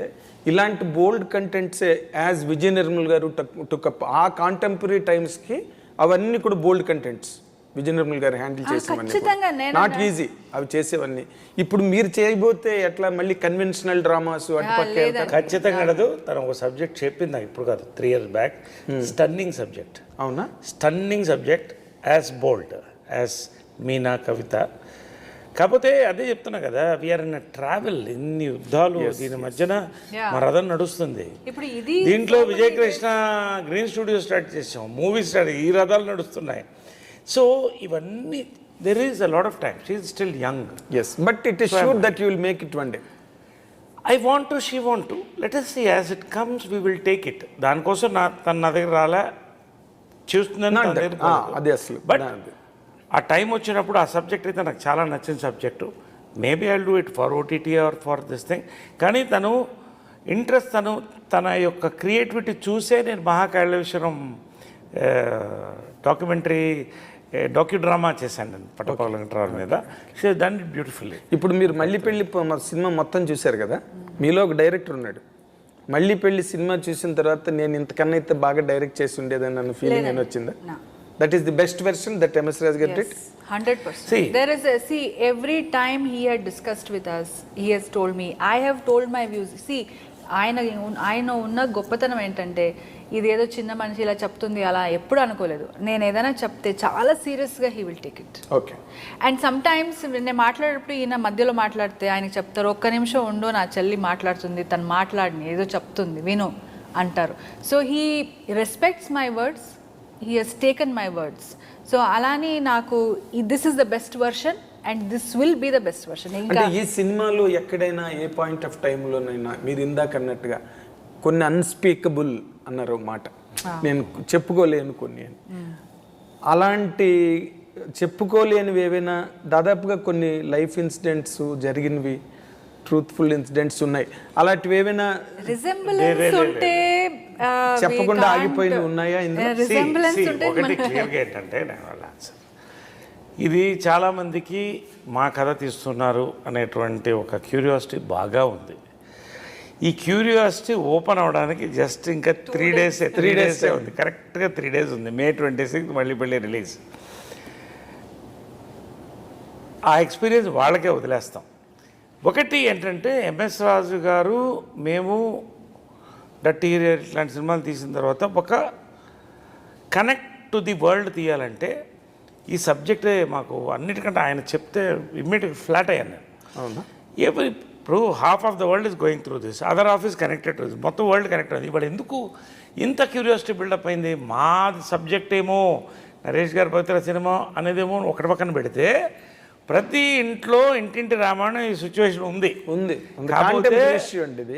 ఇలాంటి బోల్డ్ కంటెంట్స్ యాజ్ విజయ నిర్మల్ గారు టుకప్ ఆ కాంటెంపరీ టైమ్స్కి అవన్నీ కూడా బోల్డ్ కంటెంట్స్ విజయ నిర్మల్ గారు హ్యాండిల్ చేసేవన్నీ నాట్ ఈజీ అవి చేసేవన్నీ. ఇప్పుడు మీరు చేయబోతే ఎట్లా మళ్ళీ కన్వెన్షనల్ డ్రామాస్ అటుపక్క ఖచ్చితంగా అడదు. తను ఒక సబ్జెక్ట్ చెప్పింది నాకు ఇప్పుడు కాదు, 3 years బ్యాక్. Stunning subject. అవునా? స్టన్నింగ్ సబ్జెక్ట్, యాజ్ బోల్డ్ యాజ్ మీనా, కవిత. కాకపోతే అదే చెప్తున్నా కదా, వీఆర్ ఇన్ ట్రావెల్. ఇన్ని యుద్ధాలు దీని మధ్యన మా రథం నడుస్తుంది. దీంట్లో విజయకృష్ణ గ్రీన్ స్టూడియో స్టార్ట్ చేసాం, మూవీ స్టార్ట్, ఈ రథాలు నడుస్తున్నాయి. సో ఇవన్నీ there is a lot of time. She is still young. Yes, but it is sure that you will make it one day. I want to, she want to. Let us see as it comes, we will take it. దానికోసం తన నా దగ్గర రాలే, చూస్తున్నాను అదే అసలు. But ఆ time వచ్చినప్పుడు ఆ సబ్జెక్ట్ అయితే నాకు చాలా నచ్చిన subject. Maybe I do it for OTT or for this thing. కానీ తను ఇంట్రెస్ట్, తన యొక్క క్రియేటివిటీ చూసే నేను మహాకైళేశ్వరం డాక్యుడ్రామా చేశాను నేను పట్టపగల వెంకటరావు మీద. సో దాన్ని బ్యూటిఫుల్లీ. ఇప్పుడు మీరు మళ్ళీ పెళ్ళి సినిమా మొత్తం చూశారు కదా, మీలో ఒక డైరెక్టర్ ఉన్నాడు. మళ్ళీ పెళ్లి సినిమా చూసిన తర్వాత నేను ఇంతకన్నా అయితే బాగా డైరెక్ట్ చేసి ఉండేదని అన్న ఫీలింగ్ ఏమైనా వచ్చిందా? That is the best version that MS Raj did? 100%. There is every time he had discussed with us, he has told me, I have told my views. See, ఆయన ఉన్న గొప్పతనం ఏంటంటే ఇదేదో చిన్న మనిషి ఇలా చెప్తుంది అలా ఎప్పుడు అనుకోలేదు. నేను ఏదైనా చెప్తే చాలా సీరియస్గా he will take it. Okay. And some times నేను మాట్లాడేటప్పుడు ఈయన మధ్యలో మాట్లాడితే ఆయనకి చెప్తారు, ఒక్క నిమిషం ఉండు, నా చెల్లి మాట్లాడుతుంది, తను మాట్లాడిని ఏదో చెప్తుంది విను అంటారు. So he respects my words, he has taken my words. So alani naku this is the best version and this will be the best version. అంటే ఈ సినిమాలో ఎక్కడైనా ఏ పాయింట్ ఆఫ్ టైంలోనైనా మీరు ఇందాక అన్నట్టుగా కొన్ని అన్స్పీకబుల్ అన్నారు మాట, నేను చెప్పుకోలేను కొన్ని అని, అలాంటి చెప్పుకోలేనివి ఏవైనా దాదాపుగా కొన్ని లైఫ్ ఇన్సిడెంట్స్ జరిగినవి, ట్రూత్ఫుల్ ఇన్సిడెంట్స్ ఉన్నాయి, అలాంటివి ఏమైనా రిజెంబ్లెన్స్ ఉంటే చెప్పకుండా ఆగిపోయిన ఉన్నాయా? ఒకటి క్లియర్గా ఏంటంటే, ఇది చాలామందికి మా కథ తీస్తున్నారు అనేటువంటి ఒక క్యూరియాసిటీ బాగా ఉంది. ఈ క్యూరియాసిటీ ఓపెన్ అవడానికి జస్ట్ ఇంకా 3 days ఉంది. కరెక్ట్గా 3 days ఉంది. May 26 మళ్ళీ రిలీజ్. ఆ ఎక్స్పీరియన్స్ వాళ్ళకే వదిలేస్తాం. ఒకటి ఏంటంటే ఎంఎస్ రాజు గారు మేము డర్టీ ఇట్లాంటి సినిమాలు తీసిన తర్వాత ఒక కనెక్ట్ టు ది వరల్డ్ తీయాలంటే ఈ సబ్జెక్టే మాకు అన్నిటికంటే ఆయన చెప్తే ఇమ్మీడియట్ ఫ్లాట్ అయ్యాను నేను. అవునా? ఇప్పుడు half of the world is going through this, other half is connected to this, మొత్తం వరల్డ్ కనెక్ట్ అయింది. ఇప్పుడు ఎందుకు ఇంత క్యూరియాసిటీ బిల్డప్ అయింది? మా సబ్జెక్ట్ ఏమో నరేష్ గారి పవిత్ర సినిమా అనేదేమో ఒకటి పక్కన పెడితే ప్రతి ఇంట్లో ఇంటింటి రామాయణం ఈ సిచ్యువేషన్ ఉంది. కాకపోతే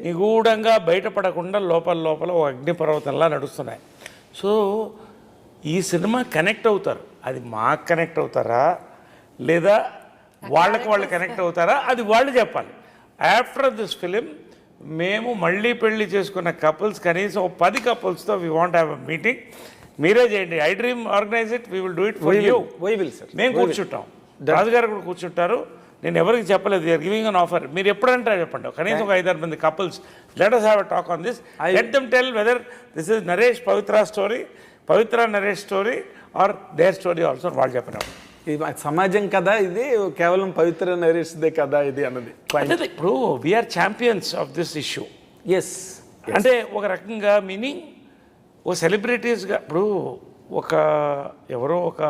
నిగూఢంగా బయటపడకుండా లోపల ఓ అగ్నిపర్వతంలా నడుస్తున్నాయి. సో ఈ సినిమా కనెక్ట్ అవుతారు, అది మాకు కనెక్ట్ అవుతారా లేదా వాళ్ళకి వాళ్ళు కనెక్ట్ అవుతారా అది వాళ్ళు చెప్పాలి. ఆఫ్టర్ దిస్ ఫిలిం మేము మళ్ళీ పెళ్లి చేసుకున్న కపుల్స్ కనీసం 10 కపుల్స్తో we want have a meeting. మీరే చేయండి, I dream organise it, we will do it for you. మేము కూర్చుంటాం, రాజుగారు కూడా కూర్చుంటారు. నేను ఎవరికి చెప్పలేదు, యూఆర్ గివింగ్ అన్ ఆఫర్. మీరు ఎప్పుడంటే చెప్పండి, కనీసం ఒక 5-6 మంది couples, let us have a talk on this. Let them tell whether this is Naresh Pavitra story, Pavitra Naresh story or their story also. వాళ్ళు చెప్పినారు ఇది సమాజం కదా, ఇది కేవలం పవిత్ర నరేష్దే కదా ఇది అన్నది. ఇప్పుడు we're champions of this issue. Yes, అంటే ఒక రకంగా మీనింగ్ ఓ సెలబ్రిటీస్గా ఇప్పుడు ఎవరో ఒక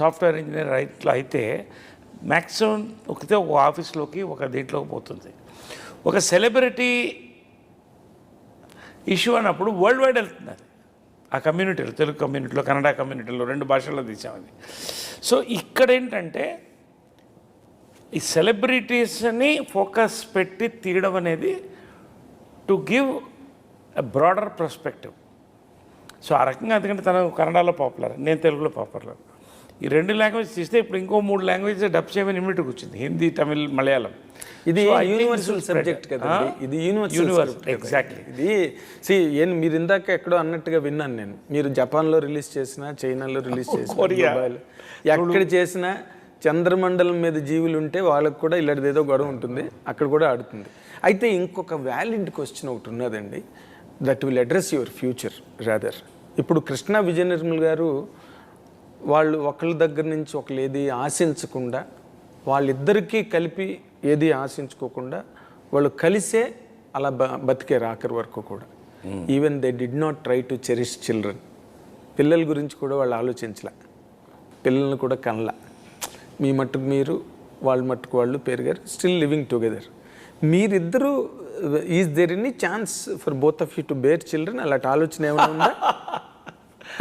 సాఫ్ట్వేర్ ఇంజనీర్ ఇట్లా అయితే మ్యాక్సిమం ఒక ఆఫీస్లోకి ఒక దీంట్లోకి పోతుంది. ఒక సెలబ్రిటీ ఇష్యూ అన్నప్పుడు వరల్డ్ వైడ్ వెళ్తుంది అది. ఆ కమ్యూనిటీలో, తెలుగు కమ్యూనిటీలో, కన్నడ కమ్యూనిటీలో 2 భాషల్లో తీసామది. సో ఇక్కడ ఏంటంటే ఈ సెలబ్రిటీస్ని ఫోకస్ పెట్టి తీయడం అనేది to give a broader perspective. So ఆ రకంగా, ఎందుకంటే తను కన్నడలో పాపులర్, నేను తెలుగులో పాపులర్. ఈ 2 లాంగ్వేజ్ తీస్తే ఇప్పుడు ఇంకో 3 లాంగ్వేజ్ డబ్ చేయమని ఇమ్మీడియట్గా వచ్చింది, హిందీ, తమిళ్, మలయాళం. ఇది యూనివర్సల్ సబ్జెక్ట్ కదా, ఇది యూనివర్సల్. ఎగ్జాక్ట్లీ. ఇది మీరు ఇందాక ఎక్కడో అన్నట్టుగా విన్నాను నేను. మీరు జపాన్లో రిలీజ్ చేసినా, చైనాలో రిలీజ్ చేసినా, ఎక్కడ చేసినా చంద్రమండలం మీద జీవులు ఉంటే వాళ్ళకు కూడా ఇలాంటిది ఏదో గొడవ ఉంటుంది, అక్కడ కూడా ఆడుతుంది. అయితే ఇంకొక వ్యాలిడ్ క్వశ్చన్ ఒకటి ఉన్నదండి, that will address your future rather. ఇప్పుడు కృష్ణ విజయ నిర్మల్ గారు వాళ్ళు ఒకళ్ళ దగ్గర నుంచి ఒకళ్ళు ఏది ఆశించకుండా, వాళ్ళిద్దరికీ కలిపి ఏది ఆశించుకోకుండా వాళ్ళు కలిసే అలా బతికే ఆఖరి వరకు కూడా. Even they did not try to cherish children. పిల్లల గురించి కూడా వాళ్ళు ఆలోచించలే, పిల్లల్ని కూడా కనలా. మీ మట్టుకు మీరు, వాళ్ళ మట్టుకు వాళ్ళు పెరిగారు, స్టిల్ లివింగ్ టుగెదర్. మీరిద్దరూ, is there any chance for both of you to bear children? అలాంటి ఆలోచన ఏమైనా ఉందా?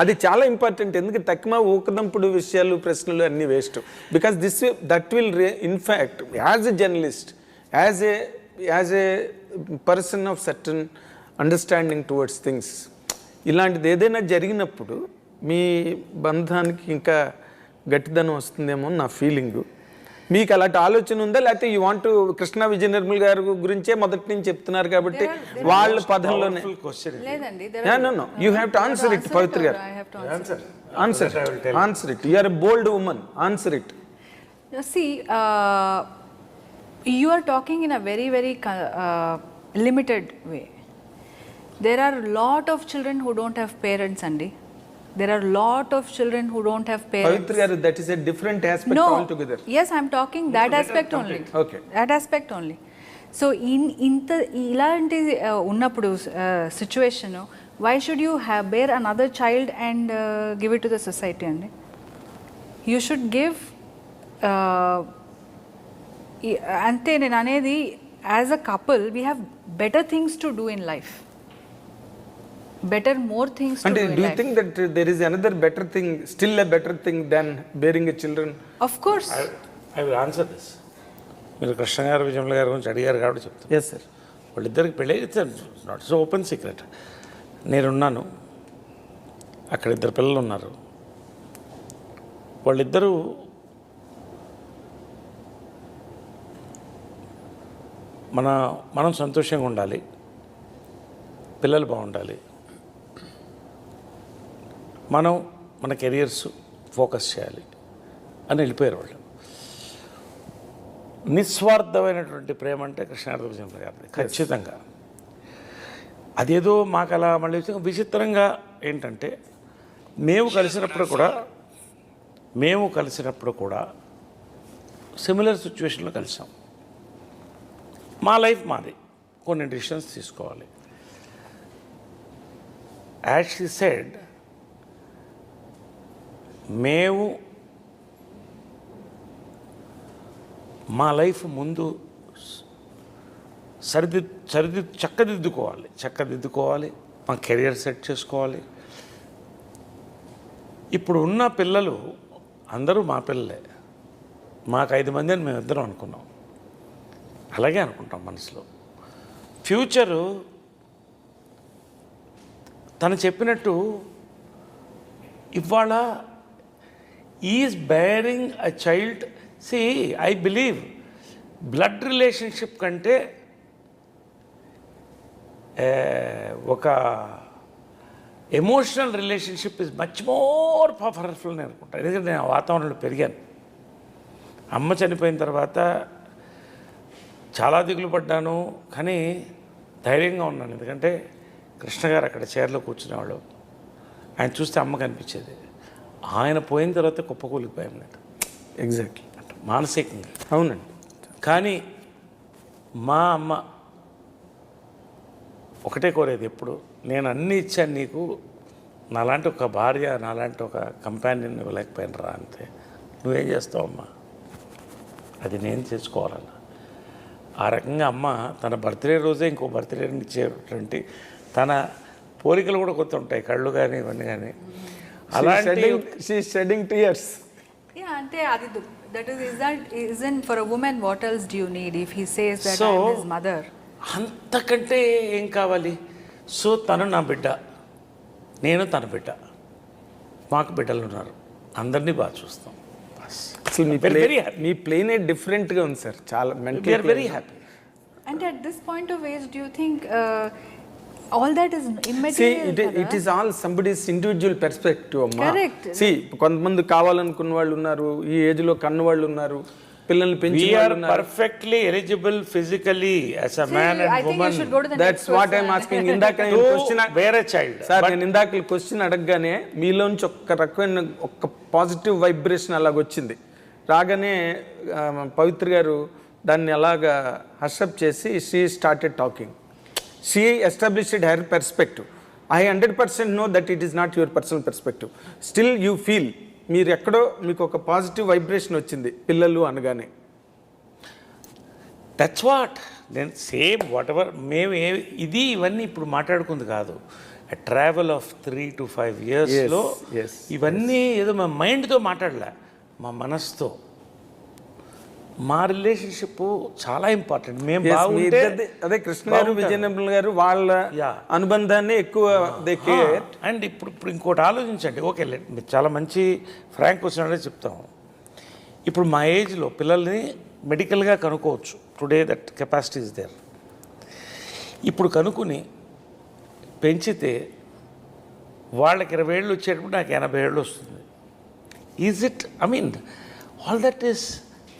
అది చాలా ఇంపార్టెంట్. ఎందుకంటే తక్కువ ఊకదంపుడు విషయాలు, ప్రశ్నలు అన్నీ waste. Because that will in fact as a journalist, as a person of certain understanding towards things, ఇలాంటిది ఏదైనా జరిగినప్పుడు మీ బంధానికి ఇంకా గట్టిదనం వస్తుందేమో నా ఫీలింగు. మీకు అలాంటి ఆలోచన ఉందా, లేకపోతే యూ వాంట్ కృష్ణ విజయ నిర్మల్ గారి గురించే మొదటి నుంచి చెప్తున్నారు కాబట్టి వాళ్ళ పదంలోనే? You have to answer it Pavitra గారు. Answer it. You are a bold woman, answer it. See, you are talking in a very, very limited way. There are a lot of children who don't have parents, Andy. There are a lot of children who don't have parents. Pavitra garu, that is a different aspect altogether. Yes, I am talking that aspect only. Okay. That aspect only. So ఇలాంటి ఉన్నప్పుడు situation, why should you bear another child and give it to the society? అండి, you should give. అంతే నేను అనేది, as a couple we have better things to do in life. more things to do in life. Do you think that there is another better thing, still a better thing than bearing a children? Of course. I will answer this. మీరు కృష్ణ గారు, విజయమ్మ గారి గురించి అడిగారు కాబట్టి చెప్తాను. Yes sir. వాళ్ళిద్దరికి పెళ్ళి, it's not so open secret. నేనున్నాను, అక్కడ 2 పిల్లలు ఉన్నారు. వాళ్ళిద్దరూ మనం సంతోషంగా ఉండాలి, పిల్లలు బాగుండాలి, మన కెరియర్స్ ఫోకస్ చేయాలి అని వెళ్ళిపోయారు వాళ్ళు. నిస్వార్థమైనటువంటి ప్రేమ అంటే కృష్ణార్థ విజయమ్మ గారిది ఖచ్చితంగా. అదేదో మాకు అలా మళ్ళీ విచిత్రంగా ఏంటంటే, మేము కలిసినప్పుడు కూడా మేము కలిసినప్పుడు కూడా సిమిలర్ సిచ్యువేషన్లో కలిసాం. మా లైఫ్ మాది, కొన్ని డిసిషన్స్ తీసుకోవాలి. యాజ్ షీ సెడ్, మేము మా లైఫ్ ముందు చక్కదిద్దుకోవాలి, మా కెరియర్ సెట్ చేసుకోవాలి. ఇప్పుడు ఉన్న పిల్లలు అందరూ మా పిల్లలే. మాకు 5 మంది అని మేమిద్దరం అనుకున్నాం, అలాగే అనుకుంటాం మనసులో. ఫ్యూచరు తను చెప్పినట్టు ఇవాళ is bearing a child. See, I believe blood relationship కంటే ఒక emotional relationship is much more powerful అని అనుకుంటాను. ఎందుకంటే నేను ఆ వాతావరణంలో పెరిగాను. అమ్మ చనిపోయిన తర్వాత చాలా దిగులు పడ్డాను, కానీ ధైర్యంగా ఉన్నాను. ఎందుకంటే కృష్ణ గారు అక్కడ చైర్లో కూర్చునేవాళ్ళు, ఆయన చూస్తే అమ్మ కనిపించేది. ఆయన పోయిన తర్వాత కుప్పకూలిపోయాం నేను. ఎగ్జాక్ట్లీ, అంటే మానసికంగా. అవునండి. కానీ మా అమ్మ ఒకటే కోరేది ఎప్పుడు, నేను అన్నీ ఇచ్చాను నీకు, నాలాంటి ఒక భార్య, నాలాంటి ఒక కంపానియన్ ఇవ్వలేకపోయిన రా, అంతే. నువ్వేం చేస్తావు అమ్మా, అది నేను చేసుకోవాలన్న. ఆ రకంగా అమ్మ తన బర్త్డే రోజే ఇంకో బర్త్డే ఇచ్చేటువంటి తన పోలికలు కూడా కొత్త ఉంటాయి, కళ్ళు కానీ ఇవన్నీ కానీ. అలాంటి షెడ్డింగ్ టీయర్స్. అంటే అది isn't for a woman what else do you need if he says that So, I'm his mother. అంతకంటే ఏం కావాలి? సో తను నా బిడ్డ, నేను తన బిడ్డ, మాకు బిడ్డలు ఉన్నారు, అందరినీ బాగా చూస్తాం. అసలు మీ ప్లేనే డిఫరెంట్గా ఉంది సార్, చాలా mental. Very happy. And at this point of age, do you think all that is See, immaterial? it is all somebody's individual perspective, అమ్మా. Correct. See, కొంతమంది కావాలనుకున్న వాళ్ళు ఉన్నారు, ఈ ఏజ్ లో కన్న వాళ్ళు ఉన్నారు, పిల్లల్ని We పెంచి are perfectly eligible physically as a man I and think you woman should go to the that's next what I'm person. Asking. ఇందాక నేను to question bear a child. Sir, నేను ఇందాక క్వశ్చన్ అడగగానే మీలోంచి ఒక్క రకమైన ఒక పాజిటివ్ వైబ్రేషన్ అలాగొచ్చింది. రాగానే పవిత్ర గారు దాన్ని అలాగా హర్షప్ చేసి she started talking. She established her perspective. I 100% know that it is not your personal perspective. Still you feel, మీరు ఎక్కడో మీకు ఒక పాజిటివ్ వైబ్రేషన్ వచ్చింది పిల్లలు అనగానే. దట్స్ వాట్ నేను సేమ్ వాట్ ఎవర్ మేము ఇది ఇవన్నీ ఇప్పుడు మాట్లాడుకుంది కాదు. ట్రావెల్ ఆఫ్ 3 to 5 yearsలో yes, ఇవన్నీ ఏదో మా మైండ్తో మాట్లాడలే, మా మనసుతో. మా రిలేషన్షిప్ చాలా ఇంపార్టెంట్. మేము Yes, మీ బాగుంటే ఇద్దరిది, అదే కృష్ణ గారు విజయనగరం గారు వాళ్ళ Yeah. అనుబంధాన్ని ఎక్కువ అండ్ ఇప్పుడు ఇంకోటి ఆలోచించండి. ఓకే, మీరు చాలా మంచి ఫ్రాంక్ క్వశ్చన్ చెప్తాం. ఇప్పుడు మా ఏజ్లో పిల్లల్ని మెడికల్గా కనుక్కోవచ్చు. Today that capacity is there. ఇప్పుడు కనుక్కుని పెంచితే వాళ్ళకి 20 ఏళ్ళు వచ్చేటప్పుడు నాకు 80 ఏళ్ళు వస్తుంది. Is it? I mean all that is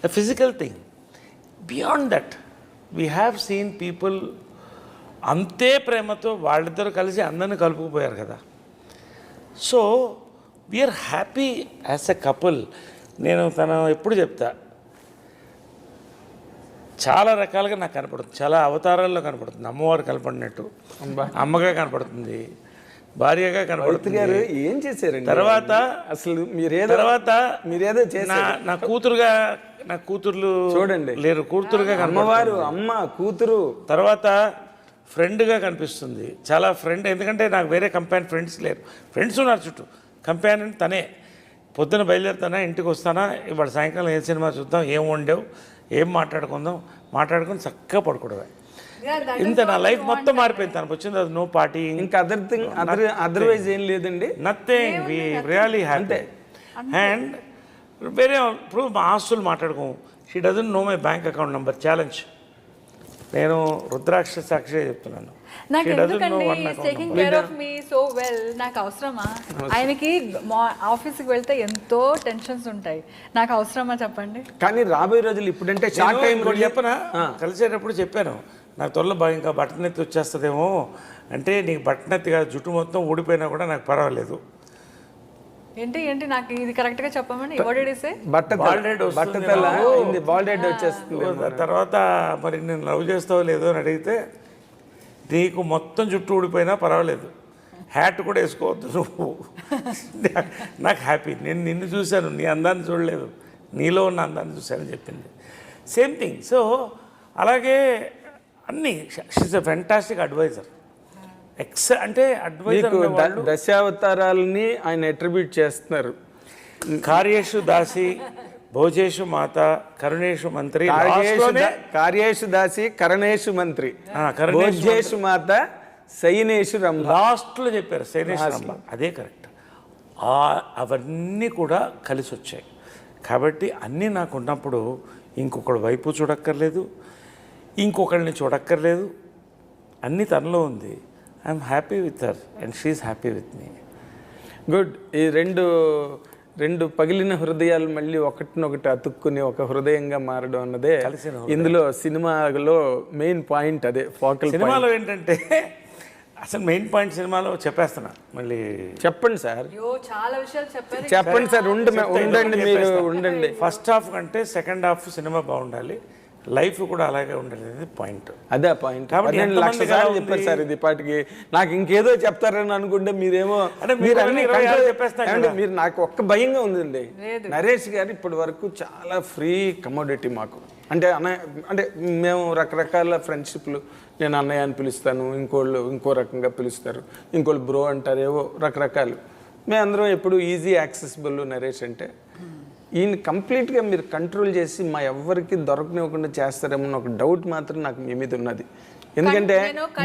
a physical thing. Beyond that, we have seen people అంతే ప్రేమతో వాళ్ళిద్దరూ కలిసి అందరిని కలుపుకుపోయారు కదా. So we're happy as a couple. నేను తను ఎప్పుడు చెప్తా, చాలా రకాలుగా నాకు కనపడుతుంది, చాలా అవతారాల్లో కనపడుతుంది. అమ్మవారు కనపడినట్టు అమ్మగా కనపడుతుంది, భార్యగా కనపడుతుంది. ఏం చేశారండి తర్వాత అసలు మీరేదో చేశారు. నా కూతుర్లు చూడండి లేరు, కూతురుగా అమ్మవారు, అమ్మ కూతురు. తర్వాత ఫ్రెండ్గా కనిపిస్తుంది, చాలా ఫ్రెండ్. ఎందుకంటే నాకు వేరే కంపానియన్ ఫ్రెండ్స్ లేరు, ఫ్రెండ్స్ ఉన్నారు చుట్టూ. కంపానియన్ తనే. పొద్దున బయలుదేరుతానా, ఇంటికి వస్తానా, ఇవాళ సాయంకాలం ఏ సినిమా చూద్దాం, ఏం వండావు, ఏం మాట్లాడుకొని చక్కగా పడుకోవడమే. ఇంత నా లైఫ్ మొత్తం మారిపోయింది. తనకు వచ్చింది అది నో పార్టీ, ఇంకా అదర్వైజ్ ఏం లేదండి. Nothing. We really happy. And వేరే ఇప్పుడు మా ఆస్తులు మాట్లాడుకోము. She doesn't know my bank account number. Challenge. నేను రుద్రాక్ష సాక్షిగా చెప్తున్నాను. నాకు ఎందుకండి taking care of me so well, నాకు అవసరమా? ఆయనకి ఆఫీస్కి వెళ్తే ఎంతో టెన్షన్స్ ఉంటాయి, నాకు అవసరమా చెప్పండి? కానీ రాబోయే రోజులు ఇప్పుడంటే షార్ట్ టైం కూడా చెప్పనా, కలిసేటప్పుడు చెప్పాను, నాకు త్వరలో బాగా ఇంకా బట్టనెత్తి వచ్చేస్తుందేమో అంటే, నీకు బట్టనెత్తి కాదు, జుట్టు మొత్తం ఊడిపోయినా కూడా నాకు పర్వాలేదు, ఏంటి నాకు ఇది కరెక్ట్ గా చెప్పమని ఎవడిసే బట్టతల బాల్డ్ హెడ్ వచ్చేస్తుంది. తర్వాత మరి నేను లవ్ చేస్తావో లేదో అని అడిగితే నీకు మొత్తం జుట్టు ఊడిపోయినా పర్వాలేదు, హ్యాట్ కూడా వేసుకోవద్దు నువ్వు. నాకు హ్యాపీ, నేను నిన్ను చూశాను, నీ అందాన్ని చూడలేదు, నీలో ఉన్న అందాన్ని చూశానని చెప్పింది. Same thing. సో అలాగే అన్నీ షీస్ ఎ ఫెంటాస్టిక్ అడ్వైజర్. అంటే అడ్వైజర్ దశావతారాలని ఆయన అట్రిబ్యూట్ చేస్తున్నారు. కార్యేషు దాసి, భోజేషు మాత, కరుణేషు మంత్రి, కార్యేషు దాసి, కరణేషు మంత్రి, భోజేషు మాత, శయనేషు రంభ. లాస్ట్లో చెప్పారు శయనేషు రంభ, అదే కరెక్ట్. అవన్నీ కూడా కలిసి వచ్చాయి. కాబట్టి అన్నీ నాకు ఉన్నప్పుడు ఇంకొకటి వైపు చూడక్కర్లేదు, ఇంకొకరిని చూడక్కర్లేదు, అన్నీ తనలో ఉంది. I'm happy with her and she is happy with me. Good. ఈ రెండు పగిలిన హృదయాలు మళ్ళీ ఒకటినొకటి అతుక్కుని ఒక హృదయంగా మారడం అన్నదే ఇందులో సినిమాలో మెయిన్ పాయింట్. అదే ఫోకల్ సినిమాలో ఏంటంటే అసలు మెయిన్ పాయింట్ సినిమాలో చెప్పేస్తున్నా, మళ్ళీ చెప్పండి సార్. చాలా విషయాలు చెప్పారు, చెప్పండి సార్. ఉండండి మీరు ఉండండి. ఫస్ట్ హాఫ్ కంటే సెకండ్ హాఫ్ సినిమా బాగుండాలి, లైఫ్ కూడా అలాగే ఉండాలి అనేది పాయింట్. అదే పాయింట్. కాబట్టి నేను లక్ష సార్లు చెప్పాను సార్ ఇది పాటికి. నాకు ఇంకేదో చెప్తారని అనుకుంటే మీరేమో మీరు నాకు ఒక్క భయంగా ఉందండి. నరేష్ గారు ఇప్పటి వరకు చాలా ఫ్రీ కమోడిటీ మాకు. అంటే మేము రకరకాల ఫ్రెండ్షిప్లు, నేను అన్నయ్య అని పిలుస్తాను, ఇంకోళ్ళు ఇంకో రకంగా పిలుస్తారు, ఇంకోళ్ళు బ్రో అంటారు, ఏవో రకరకాలు. మేమందరం ఎప్పుడు ఈజీ యాక్సెసిబుల్ నరేష్ అంటే. ఈయన కంప్లీట్గా మీరు కంట్రోల్ చేసి మా ఎవ్వరికి దొరకనివ్వకుండా చేస్తారేమో ఒక డౌట్ మాత్రం నాకు మీ మీద ఉన్నది. ఎందుకంటే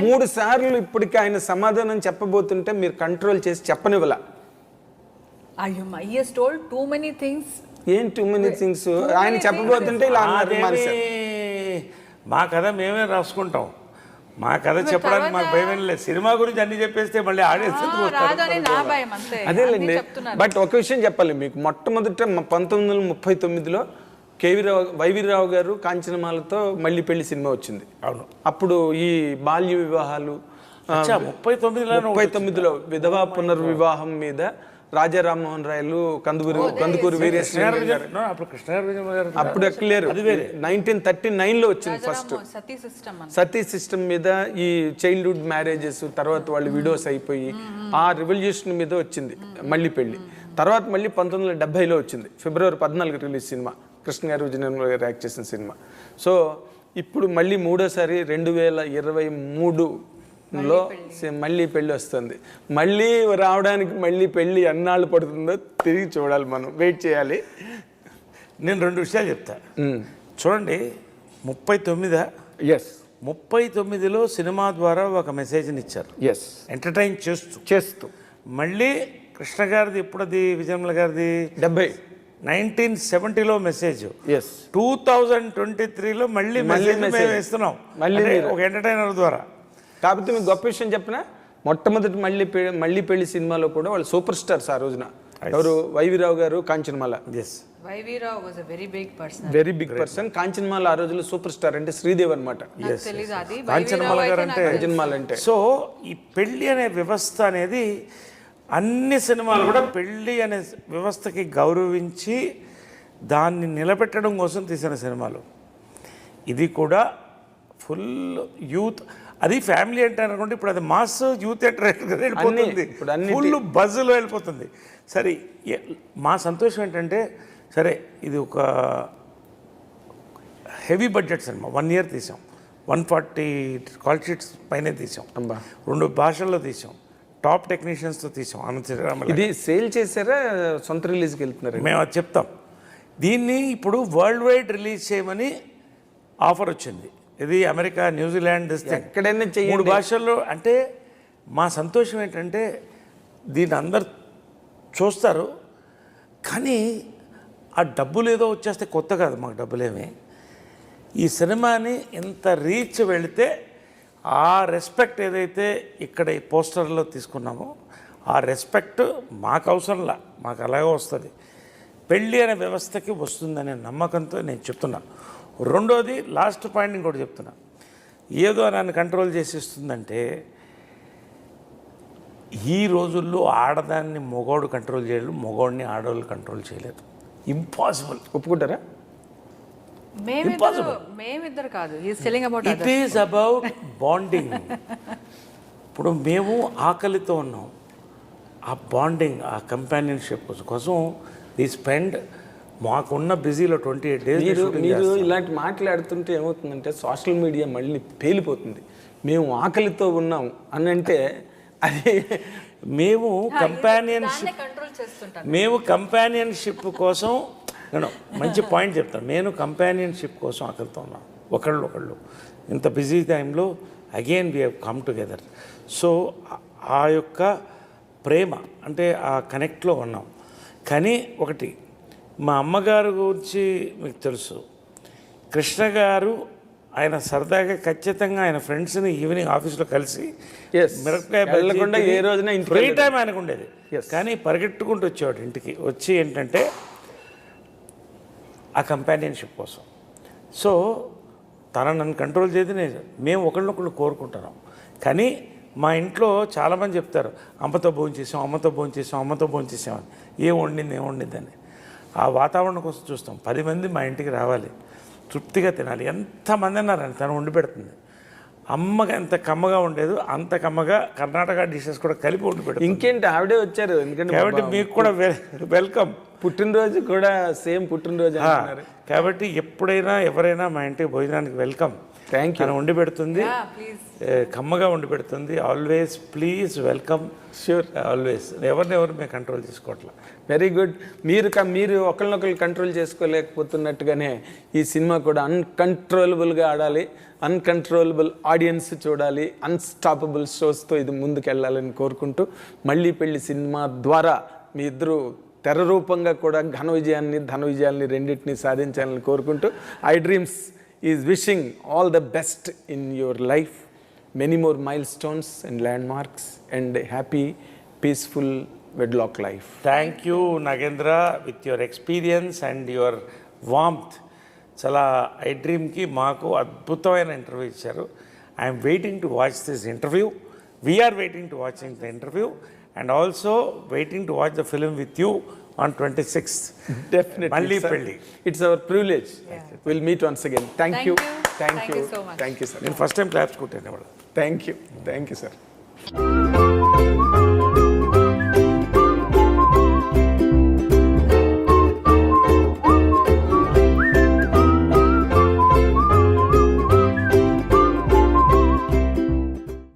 3 సార్లు ఇప్పటికి ఆయన సమాధానం చెప్పబోతుంటే మీరు కంట్రోల్ చేసి చెప్పనివ్వలా. ఏం టూ మెనీ థింగ్స్ ఆయన చెప్పబోతుంటే ఇలా అన్నారు. మా కథ మేమే రాసుకుంటాం, మా కథ చెప్పడానికి మాకు భయం లేదు. సినిమా గురించి అన్ని చెప్పేస్తే మళ్ళీ ఆడియన్స్ అదేలేండి. బట్ ఒక విషయం చెప్పాలి మీకు. మొట్టమొదట 1939లో వైవి రావు గారు కాంచనమాలతో మళ్ళీ పెళ్లి సినిమా వచ్చింది. అవును. అప్పుడు ఈ బాల్య వివాహాలు 39లో విధవా పునర్వివాహం మీద రాజా రామ్మోహన్ రాయలు, కందుకూరి వీరేశ్వర అప్పుడు ఎక్కలేరు. 1939లో వచ్చింది ఫస్ట్ సతీ సిస్టమ్ మీద. ఈ చైల్డ్హుడ్ మ్యారేజెస్ తర్వాత వాళ్ళు విడోస్ అయిపోయి ఆ రివల్యూషన్ మీద వచ్చింది మళ్ళీ పెళ్లి. తర్వాత మళ్ళీ 1970లో వచ్చింది, ఫిబ్రవరి 14 రిలీజ్ సినిమా, కృష్ణ గారు విజయనిర్మల గారు యాక్ట్ చేసిన సినిమా. సో ఇప్పుడు మళ్ళీ మూడోసారి 2023లో మళ్ళీ పెళ్ళి వస్తుంది. మళ్ళీ రావడానికి మళ్ళీ పెళ్ళి ఎన్నాళ్ళు పడుతుందో తిరిగి చూడాలి, మనం వెయిట్ చేయాలి. నేను 2 విషయాలు చెప్తా. చూడండి, 39లో సినిమా ద్వారా ఒక మెసేజ్ని ఇచ్చారు. ఎంటర్టైన్ చేస్తూ మళ్ళీ కృష్ణ గారిది ఎప్పుడది, విజయనిర్మల గారిది 1970లో మెసేజ్, 2023లో మళ్ళీ మెసేజ్ మేము ఇస్తున్నాం, మళ్ళీ ఒక ఎంటర్టైనర్ ద్వారా. కాకపోతే మీకు గొప్ప విషయం చెప్పిన, మొట్టమొదటి మళ్ళీ పెళ్లి సినిమాలో కూడా వాళ్ళు సూపర్ స్టార్స్. ఆ రోజున ఎవరు? వైవిరావు గారు, Kanchanamala. Very big person. Kanchanamala ఆ రోజుల్లో సూపర్ స్టార్ అంటే శ్రీదేవి అనమాట. కాంచనమాల గారు అంటే. సో ఈ పెళ్లి అనే వ్యవస్థ అనేది అన్ని సినిమాలు కూడా పెళ్ళి అనే వ్యవస్థకి గౌరవించి దాన్ని నిలబెట్టడం కోసం తీసిన సినిమాలు. ఇది కూడా ఫుల్ యూత్, అది ఫ్యామిలీ అంటే అనుకుంటే ఇప్పుడు అది మాస్ యూత్ వెళ్ళిపోతుంది, ఫుల్ బజ్లో వెళ్ళిపోతుంది. సరే, మా సంతోషం ఏంటంటే, సరే ఇది ఒక హెవీ బడ్జెట్ సినిమా, 1 year తీసాం, 140 కాల్ షీట్స్ పైనే తీసాం, 2 భాషల్లో తీసాం, టాప్ టెక్నీషియన్స్తో తీసాం. ఇది సేల్ చేశారా, సొంత రిలీజ్కి వెళ్తున్నారు? మేము అది చెప్తాం. దీన్ని ఇప్పుడు వరల్డ్ వైడ్ రిలీజ్ చేయమని ఆఫర్ వచ్చింది. ఇది అమెరికా, న్యూజిలాండ్, ఎక్కడైనా 3 భాషల్లో. అంటే మా సంతోషం ఏంటంటే దీన్ని అందరు చూస్తారు, కానీ ఆ డబ్బులు ఏదో వచ్చేస్తే కొత్త కాదు మాకు డబ్బులేమి. ఈ సినిమాని ఇంత రీచ్ వెళితే ఆ రెస్పెక్ట్ ఏదైతే ఇక్కడ ఈ పోస్టర్లో తీసుకున్నామో ఆ రెస్పెక్ట్ మాకు అవసరంలా, మాకు అలాగే వస్తుంది. పెళ్ళి అనే వ్యవస్థకి వస్తుందనే నమ్మకంతో నేను చెప్తున్నా. రెండోది, లాస్ట్ పాయింట్ ఇంకోటి చెప్తున్నా, ఏదో నన్ను కంట్రోల్ చేసి ఇస్తుందంటే ఈ రోజుల్లో ఆడదాన్ని మగవాడు కంట్రోల్ చేయలేదు, మగవాడిని ఆడవాళ్ళు కంట్రోల్ చేయలేదు. ఇంపాసిబుల్. ఒప్పుకుంటారా? మేమిద్దరు కాదు, is telling about it is about bonding. ఇప్పుడు మేము ఆకలితో ఉన్నాం, ఆ బాండింగ్, ఆ కంపానియన్షిప్ కోసం వి స్పెండ్, మాకున్న బిజీలో 28 days. మీరు ఇలాంటి మాట్లాడుతుంటే ఏమవుతుందంటే సోషల్ మీడియా మళ్ళీ పేలిపోతుంది. మేము ఆకలితో ఉన్నాం అని అంటే అది మేము కంపానియన్షిప్, కంట్రోల్ చేస్తుంటాను. మేము కంపానియన్షిప్ కోసం, నేను మంచి పాయింట్ చెప్తాను, నేను కంపానియన్షిప్ కోసం ఆకలితో ఉన్నాను. ఒకళ్ళు ఇంత బిజీ టైంలో again we have come together. So ఆ యొక్క ప్రేమ అంటే ఆ కనెక్ట్లో ఉన్నాం. కానీ ఒకటి, మా అమ్మగారు గురించి మీకు తెలుసు, కృష్ణ గారు ఆయన సరదాగా ఖచ్చితంగా ఆయన ఫ్రెండ్స్ని ఈవినింగ్ ఆఫీస్లో కలిసి వెళ్ళకుండా ఏ రోజున ఫ్రీ టైం ఆయనకు ఉండేది. కానీ పరిగెట్టుకుంటూ వచ్చేవాడు ఇంటికి. వచ్చి ఏంటంటే ఆ కంపానియన్షిప్ కోసం. సో నన్ను కంట్రోల్ చేసి మేము ఒకళ్ళొకళ్ళు కోరుకుంటున్నాం. కానీ మా ఇంట్లో చాలామంది చెప్తారు, అమ్మతో భోంచేసాం అని. ఏం వండిందని. ఆ వాతావరణం కోసం చూస్తాం. 10 మంది మా ఇంటికి రావాలి, తృప్తిగా తినాలి. ఎంతమంది అన్నారని తను వండి పెడుతుంది. అమ్మగా ఎంత కమ్మగా ఉండేది అంత కమ్మగా కర్ణాటక డిషెస్ కూడా కలిపి వండి పెడుతుంది. ఇంకేంటి, ఆవిడే వచ్చారు. ఎందుకంటే కాబట్టి మీకు కూడా వెల్కమ్. పుట్టినరోజు కూడా సేమ్ పుట్టినరోజు అంటున్నారు. కాబట్టి ఎప్పుడైనా ఎవరైనా మా ఇంటికి భోజనానికి వెల్కమ్. Thank you. వండి పెడుతుంది, కమ్మగా వండి పెడుతుంది. Always please welcome. Sure, always. ఎవరినెవరు మేము కంట్రోల్ చేసుకోవట్లా. Very good. మీరు ఒకరినొకరు కంట్రోల్ చేసుకోలేకపోతున్నట్టుగానే ఈ సినిమా కూడా అన్కంట్రోలబుల్గా ఆడాలి, అన్కంట్రోలబుల్ ఆడియన్స్ చూడాలి, అన్స్టాపబుల్ షోస్తో ఇది ముందుకు వెళ్ళాలని కోరుకుంటూ, మళ్ళీ పెళ్లి సినిమా ద్వారా మీ ఇద్దరు తెర రూపంగా కూడా ధన విజయాల్ని రెండింటినీ సాధించాలని కోరుకుంటూ, I dreams is wishing all the best in your life, many more milestones and landmarks and happy peaceful wedlock life. Thank you Nagendra, with your experience and your warmth. చాలా ఐ డ్రీమ్కి మాకు అద్భుతమైన interview ఇచ్చారు. I'm waiting to watch this interview. We're waiting to watching the interview and also waiting to watch the film with you on 26th. Definitely. Malli Pelli. It's our privilege. We'll meet once again. Thank you. Thank you so much. Thank you, sir. నేను first time claps కొట్టాను. Thank you, sir.